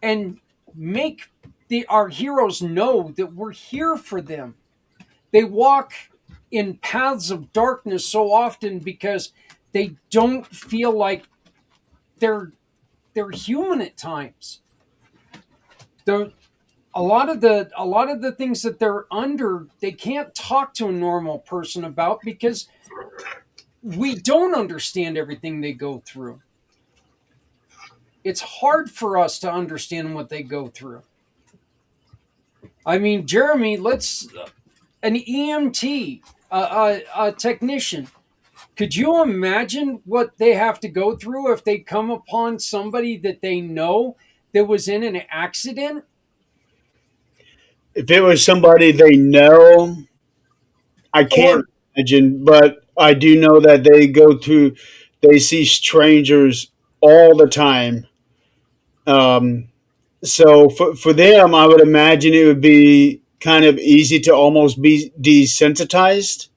and make our heroes know that we're here for them. They walk in paths of darkness so often because they don't feel like they're human at times. They're, a lot of the things that they're under, they can't talk to a normal person about because we don't understand everything they go through. It's hard for us to understand what they go through. I mean, Jeremy, an EMT, a technician. Could you imagine what they have to go through if they come upon somebody that they know that was in an accident? If it was somebody they know, I Or can't imagine, but I do know that they see strangers all the time. Um, so for them, I would imagine it would be kind of easy to almost be desensitized.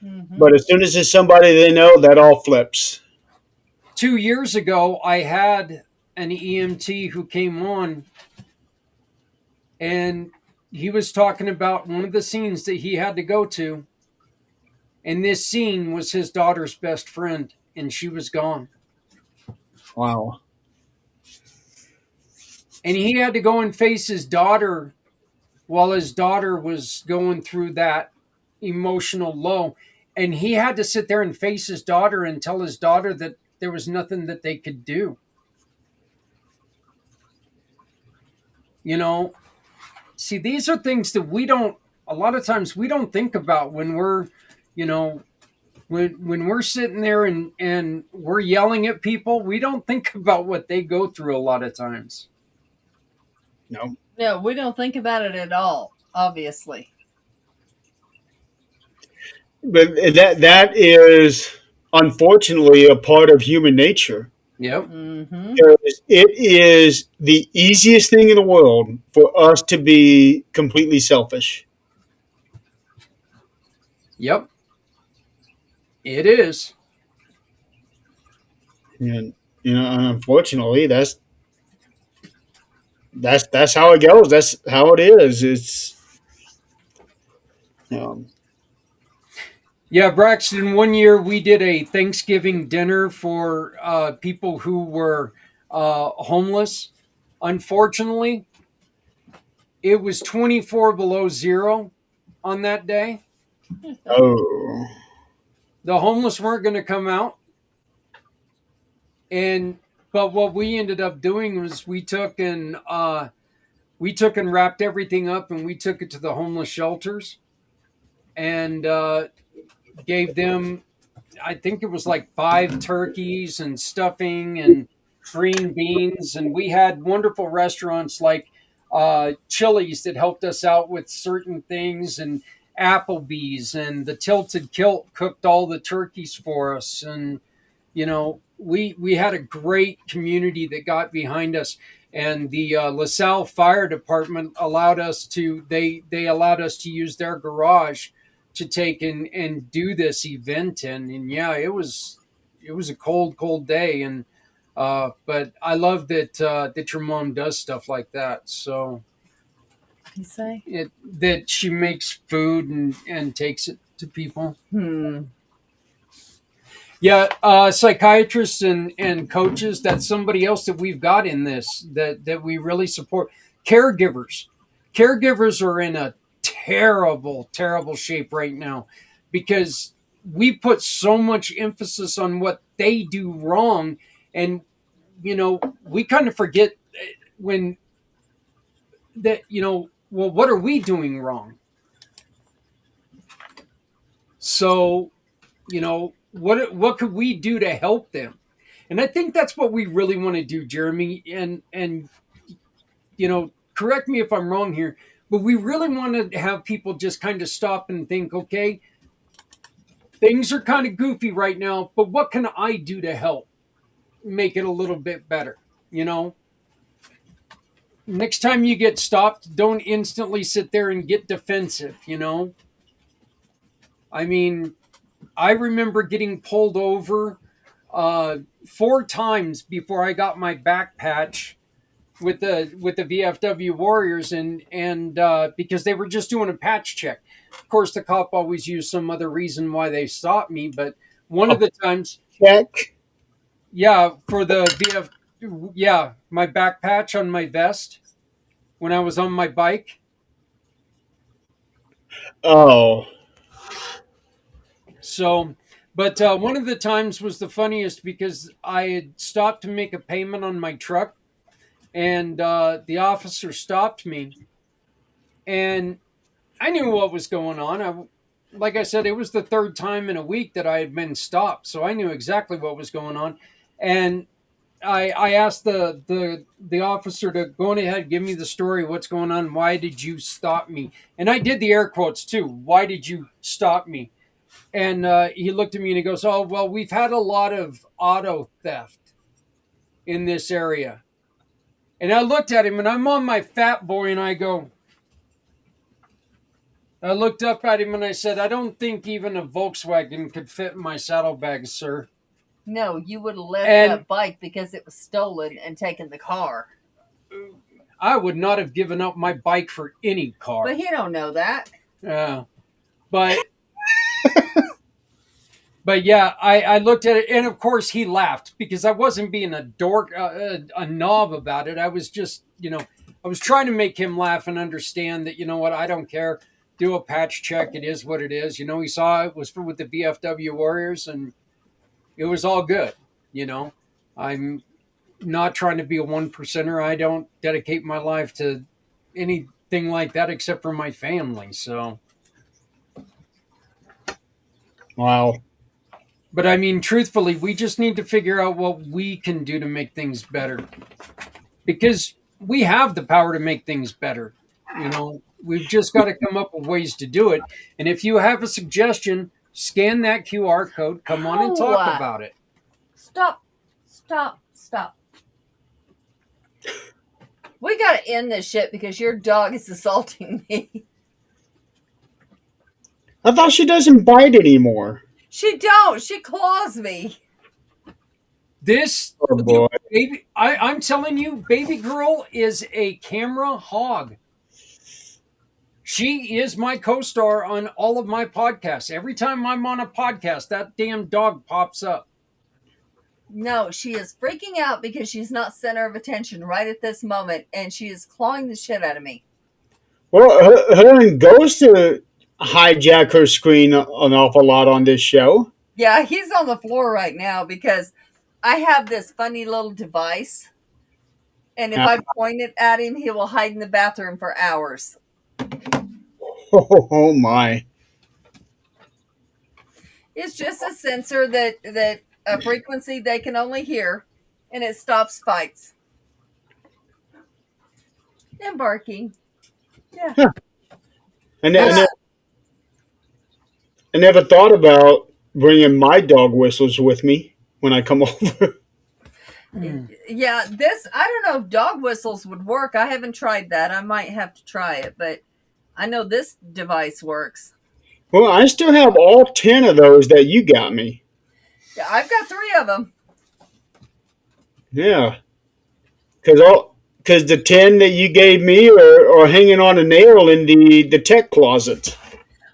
Mm-hmm. But as soon as it's somebody they know, that all flips. 2 years ago, I had an EMT who came on, and he was talking about one of the scenes that he had to go to. And this scene was his daughter's best friend, and she was gone. Wow. And he had to go and face his daughter while his daughter was going through that emotional low. And he had to sit there and face his daughter and tell his daughter that there was nothing that they could do. You know, see, these are things that a lot of times we don't think about when we're, you know, when we're sitting there and we're yelling at people, we don't think about what they go through a lot of times. No. No, we don't think about it at all, obviously. But that is unfortunately a part of human nature. Yep. Mm-hmm. Because it is the easiest thing in the world for us to be completely selfish. Yep. It is. And unfortunately, that's how it goes. That's how it is. Um, Yeah, Braxton, one year we did a Thanksgiving dinner for people who were homeless. Unfortunately, it was 24 below zero on that day. oh, The homeless weren't going to come out. But what we ended up doing was we took and wrapped everything up and we took it to the homeless shelters and gave them, I think it was like 5 turkeys and stuffing and green beans. And we had wonderful restaurants like Chili's that helped us out with certain things, and Applebee's, and the Tilted Kilt cooked all the turkeys for us. And, we had a great community that got behind us. And the LaSalle Fire Department they allowed us to use their garage to take and do this event in. And yeah, it was a cold day. And but I love that your mom does stuff like that. So You say? that she makes food and takes it to people. Yeah, psychiatrists and coaches, that's somebody else that we've got in this that we really support. Caregivers. Caregivers are in a terrible, terrible shape right now because we put so much emphasis on what they do wrong. And, we kind of forget when that, well, what are we doing wrong? So, what could we do to help them? And I think that's what we really want to do, Jeremy. And correct me if I'm wrong here, but we really want to have people just kind of stop and think, okay, things are kind of goofy right now, but what can I do to help make it a little bit better? Next time you get stopped, don't instantly sit there and get defensive. I mean, I remember getting pulled over 4 times before I got my back patch with the VFW Warriors, and because they were just doing a patch check. Of course, the cop always used some other reason why they stopped me, but one of the times, Check. yeah, for the yeah, my back patch on my vest when I was on my bike. Oh, So, but one of the times was the funniest because I had stopped to make a payment on my truck, and the officer stopped me, and I knew what was going on. Like I said, it was the third time in a week that I had been stopped, so I knew exactly what was going on, and I asked the officer to go on ahead, give me the story, what's going on, why did you stop me, and I did the air quotes too. Why did you stop me? And he looked at me and he goes, "Oh, well, we've had a lot of auto theft in this area." And I looked at him and I'm on my fat boy and I looked up at him and I said, "I don't think even a Volkswagen could fit in my saddlebags, sir." No, you would have left And that bike because it was stolen and taken the car. I would not have given up my bike for any car. But he don't know that. But But yeah, I looked at it, and of course he laughed because I wasn't being a dork, a knob about it. I was just, I was trying to make him laugh and understand that, you know what, I don't care. Do a patch check. It is what it is. He saw it was with the VFW Warriors, and it was all good. I'm not trying to be a 1%er. I don't dedicate my life to anything like that except for my family. So, wow. but I mean, truthfully, we just need to figure out what we can do to make things better, because we have the power to make things better. We've just got to come up with ways to do it. And if you have a suggestion, scan that QR code, come on and talk about it. Stop. We got to end this shit because your dog is assaulting me. I thought she doesn't bite anymore. She don't. She claws me. This, Oh boy. baby, I'm telling you, baby girl is a camera hog. She is my co-star on all of my podcasts. Every time I'm on a podcast, that damn dog pops up. No, she is freaking out because she's not center of attention right at this moment, and she is clawing the shit out of me. Well, her and Ghost hijack her screen an awful lot on this show. Yeah, he's on the floor right now because I have this funny little device, and if I point it at him, he will hide in the bathroom for hours. Oh my. It's just a sensor that a frequency they can only hear, and it stops fights. And barking. Yeah. Huh. I never thought about bringing my dog whistles with me when I come over. Yeah, I don't know if dog whistles would work. I haven't tried that. I might have to try it, but I know this device works. Well, I still have all 10 of those that you got me. Yeah, I've got 3 of them. Yeah. Because the 10 that you gave me are hanging on a nail in the tech closet.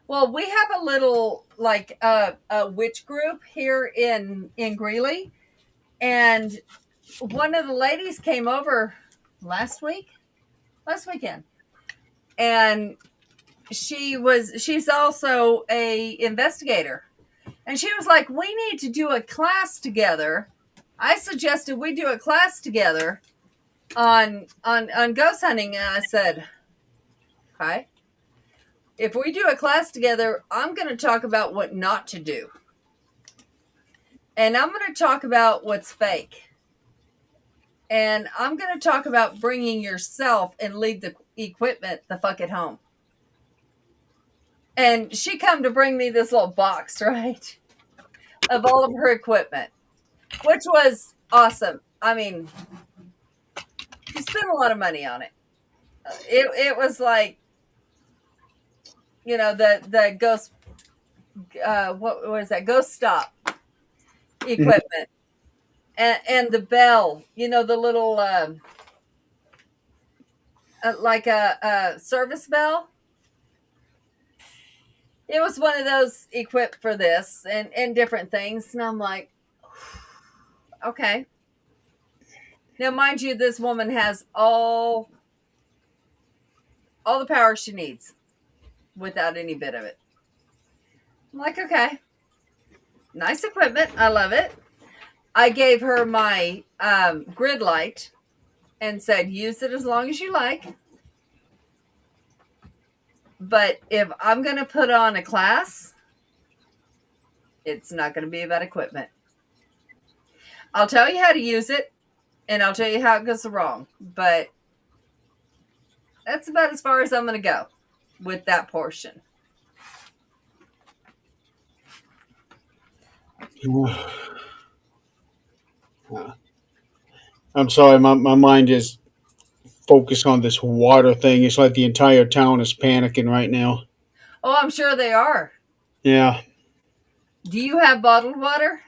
Well, we have a little a witch group here in Greeley, and one of the ladies came over last weekend, and she's also a investigator, and she was like, "We need to do a class together." I suggested we do a class together on ghost hunting, and I said, "Okay. If we do a class together, I'm going to talk about what not to do. And I'm going to talk about what's fake. And I'm going to talk about bringing yourself and leave the equipment the fuck at home." And she come to bring me this little box, right, of all of her equipment, which was awesome. I mean, she spent a lot of money on it. It was like, the ghost, what was that? Ghost Stop equipment. and the bell, the little like a service bell. It was one of those equipped for this and different things, and I'm like, okay. Now, mind you, this woman has all the power she needs without any bit of it. I'm like, okay, nice equipment. I love it. I gave her my grid light and said, use it as long as you like. But if I'm going to put on a class, it's not going to be about equipment. I'll tell you how to use it, and I'll tell you how it goes wrong. But that's about as far as I'm going to go with that portion. I'm sorry, my mind is focused on this water thing. It's like the entire town is panicking right now. Oh, I'm sure they are. Yeah. Do you have bottled water?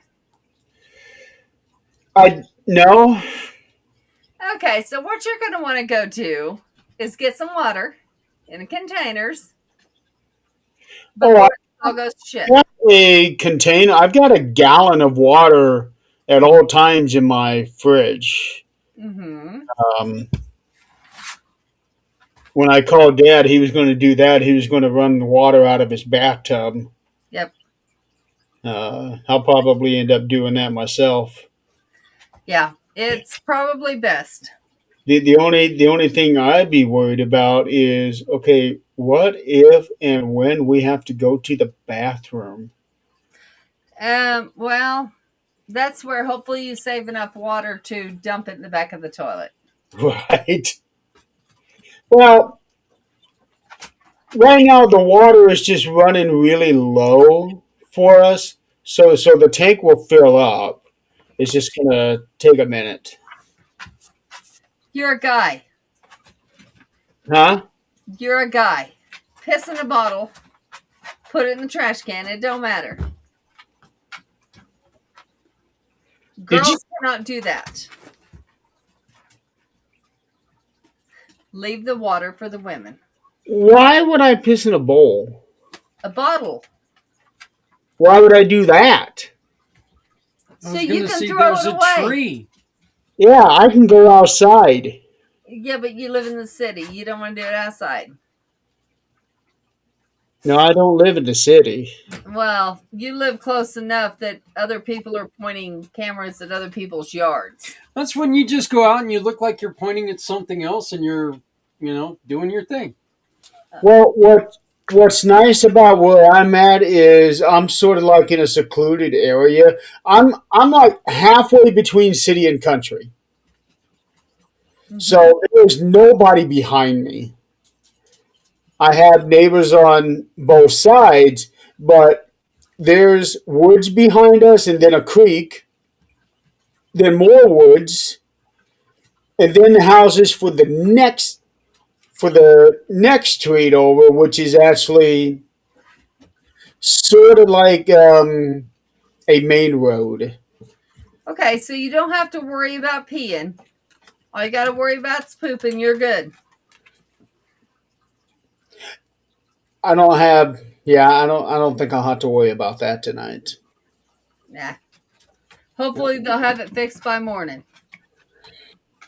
No. Okay, so what you're going to want to go to is get some water in the containers before it all goes to shit. I've got a container. I've got a gallon of water at all times in my fridge. Mm-hmm. When I called Dad, he was going to do that. He was going to run the water out of his bathtub. Yep. I'll probably end up doing that myself. Yeah, it's probably best. The only thing I'd be worried about is, okay, what if and when we have to go to the bathroom? Well, that's where hopefully you save enough water to dump it in the back of the toilet. Right. Well, right now the water is just running really low for us, so the tank will fill up. It's just gonna take a minute. You're a guy. Huh? You're a guy. Piss in a bottle, put it in the trash can. It don't matter. Girls cannot do that. Leave the water for the women. Why would I piss in a bowl? A bottle. Why would I do that? So you can throw it away. Tree. Yeah, I can go outside. Yeah, but you live in the city. You don't want to do it outside. No, I don't live in the city. Well, you live close enough that other people are pointing cameras at other people's yards. That's when you just go out and you look like you're pointing at something else and you're, doing your thing. Well, what's nice about where I'm at is I'm sort of like in a secluded area. I'm like halfway between city and country. Mm-hmm. So there's nobody behind me. I have neighbors on both sides, but there's woods behind us and then a creek, then more woods, and then the houses for the next street over, which is actually sort of like a main road. Okay, so you don't have to worry about peeing. All you got to worry about is pooping. You're good. I don't think I'll have to worry about that tonight. Nah. Hopefully they'll have it fixed by morning.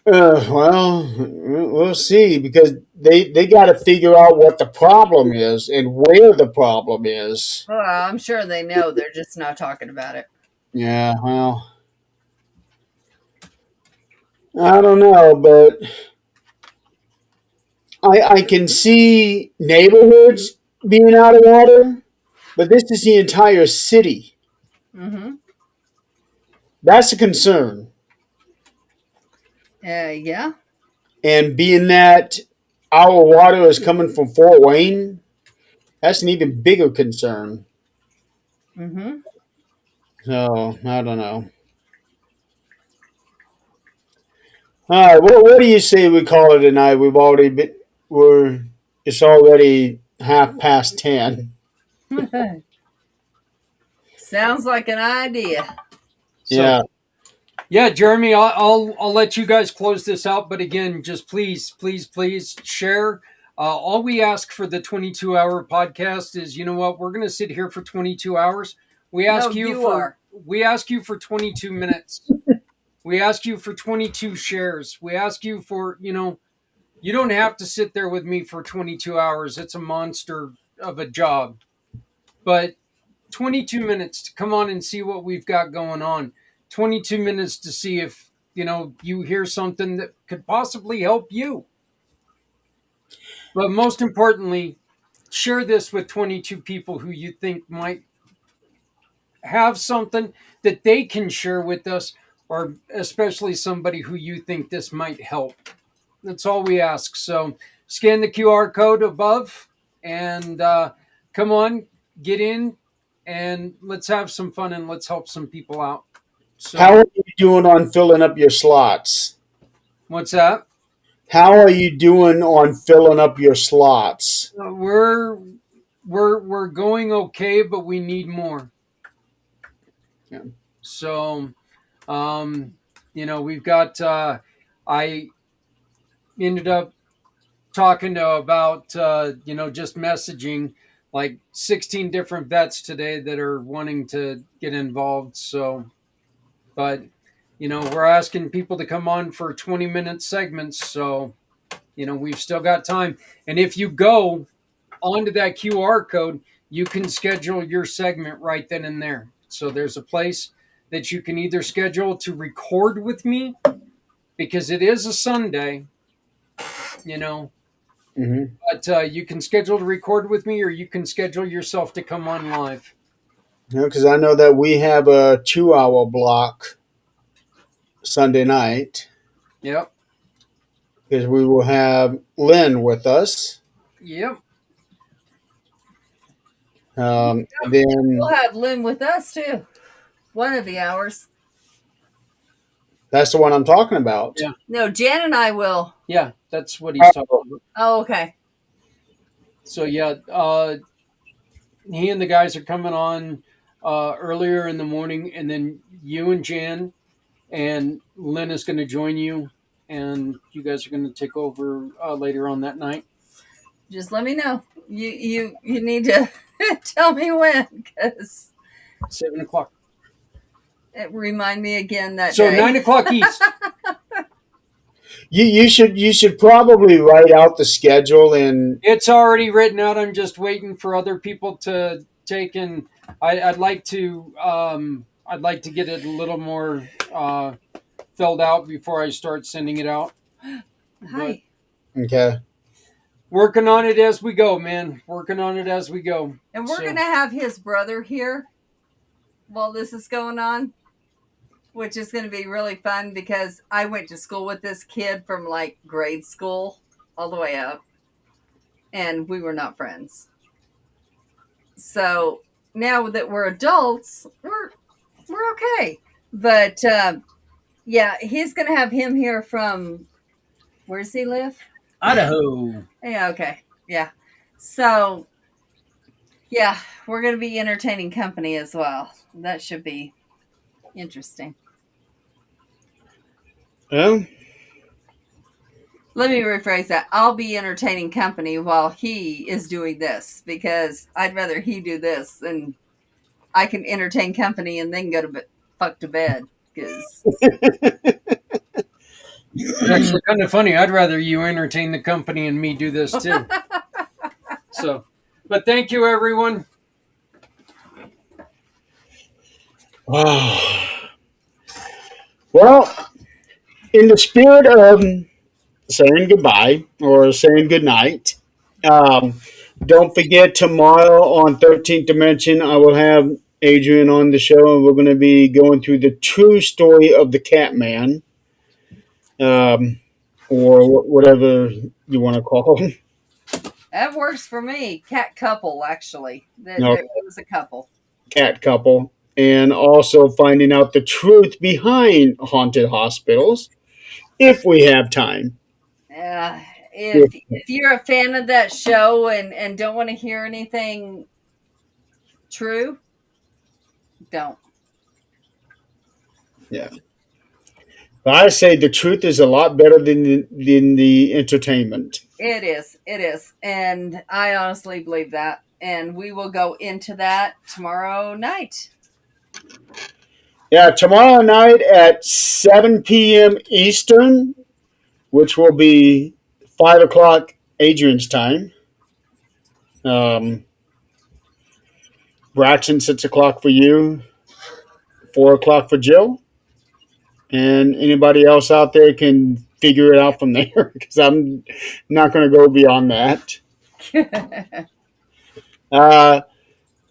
Well, we'll see, because they got to figure out what the problem is and where the problem is. Well, I'm sure they know. They're just not talking about it. Yeah, well, I don't know, but I can see neighborhoods being out of water, but this is the entire city. Mm-hmm. That's a concern. Yeah. And being that our water is coming from Fort Wayne, that's an even bigger concern. Mm-hmm. So, I don't know. All right, what do you say we call it tonight? It's already 10:30. Sounds like an idea. Yeah. Yeah, Jeremy, I'll let you guys close this out. But again, just please, please, please share. All we ask for the 22-hour podcast is, you know what? We're going to sit here for 22 hours. We No, ask you you for are. we ask you for 22 minutes. We ask you for 22 shares. We ask you for, you don't have to sit there with me for 22 hours. It's a monster of a job. But 22 minutes to come on and see what we've got going on. 22 minutes to see if, you hear something that could possibly help you. But most importantly, share this with 22 people who you think might have something that they can share with us, or especially somebody who you think this might help. That's all we ask. So scan the QR code above and come on, get in, and let's have some fun and let's help some people out. How So are you doing on filling up your slots? what's that? How are you doing on filling up your slots? We're going okay, but we need more. Yeah. So we've got I ended up talking to about just messaging like 16 different vets today that are wanting to get involved. So but we're asking people to come on for 20-minute segments, so we've still got time. And if you go onto that QR code, you can schedule your segment right then and there. So there's a place that you can either schedule to record with me, because it is a Sunday, you know Mm-hmm. but you can schedule to record with me, or you can schedule yourself to come on live. Because I know that we have a 2 hour block Sunday night Yep. because we will have Lynn with us. Yep. We'll Then have Lynn with us too. One of the hours. that's the one I'm talking about. Yeah. No, Jan and I will. Yeah, that's what he's talking about. Oh, okay. So yeah, he and the guys are coming on earlier in the morning, and then you and Jan and Lynn is going to join you, and you guys are going to take over later on that night. Just let me know. You need to tell me when, because 7 o'clock. it remind me again that So day. 9 o'clock East. You should probably write out the schedule and It's already written out. I'm just waiting for other people to take, and I'd like to get it a little more filled out before I start sending it out. But Hi. okay. working on it as we go, man. Working on it as we go. And we're So- going to have his brother here while this is going on, which is going to be really fun because I went to school with this kid from like grade school all the way up, and we were not friends. So now that we're adults, we're okay. But yeah, he's going to have him here from, where does he live? Idaho. Yeah, okay. Yeah. So, yeah, we're going to be entertaining company as well. That should be interesting. Well, Let me rephrase that. I'll be entertaining company while he is doing this, because I'd rather he do this than I can entertain company and then go to fuck to bed. Because It's actually kind of funny. I'd rather you entertain the company and me do this too. So, but thank you, everyone. well, in the spirit of saying goodbye or saying goodnight, um, don't forget tomorrow on 13th Dimension, I will have Adrian on the show, and we're going to be going through the true story of the Catman, or whatever you want to call him. that works for me. Cat couple, actually. No. There was a couple. Cat couple, and also finding out the truth behind haunted hospitals if we have time. If you're a fan of that show and don't want to hear anything true, don't. Yeah. I say the truth is a lot better than the entertainment. It is, and I honestly believe that. And we will go into that tomorrow night. Yeah, tomorrow night at 7 p.m. Eastern, which will be 5 o'clock Adrian's time. Braxton, 6 o'clock for you, 4 o'clock for Jill. And anybody else out there can figure it out from there because I'm not going to go beyond that.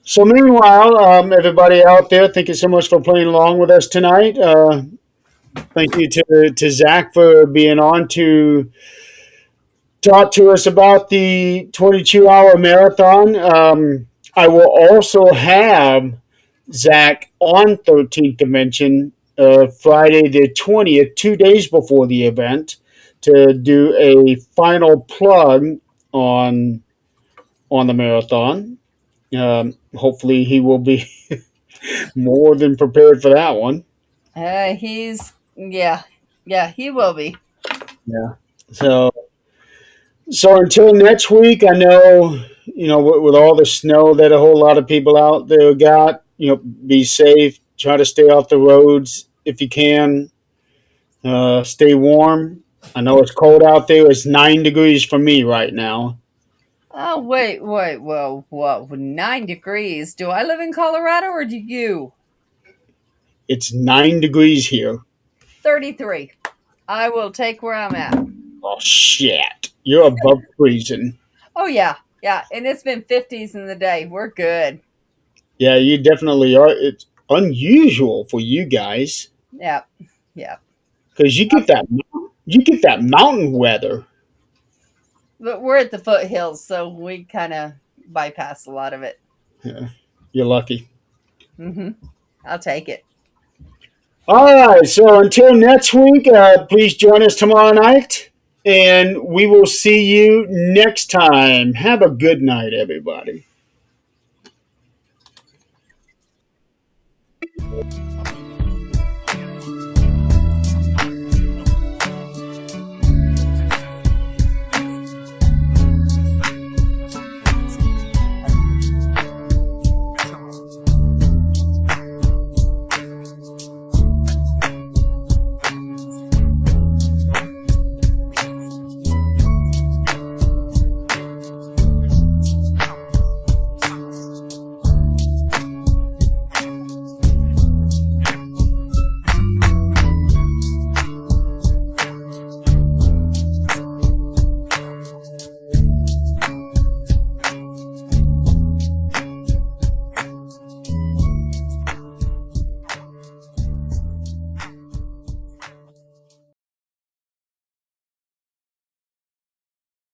So meanwhile, everybody out there, thank you so much for playing along with us tonight. Thank you to Zach for being on to talk to us about the 22-hour marathon. I will also have Zach on 13th Dimension Friday the 20th, 2 days before the event, to do a final plug on the marathon. Hopefully he will be more than prepared for that one. He will be. Yeah. So until next week, I know, with all the snow that a whole lot of people out there got, be safe. Try to stay off the roads if you can. Stay warm. I know it's cold out there. It's 9 degrees for me right now. Oh, wait, whoa, 9 degrees. Do I live in Colorado or do you? It's 9 degrees here. 33. I will take where I'm at. Oh, shit. You're above freezing. Oh, yeah, and it's been 50s in the day. We're good. Yeah, you definitely are. It's unusual for you guys. Yeah. Because you get that mountain weather. But we're at the foothills, so we kind of bypass a lot of it. Yeah, you're lucky. I'll take it. All right, so until next week, please join us tomorrow night, and we will see you next time. Have a good night, everybody.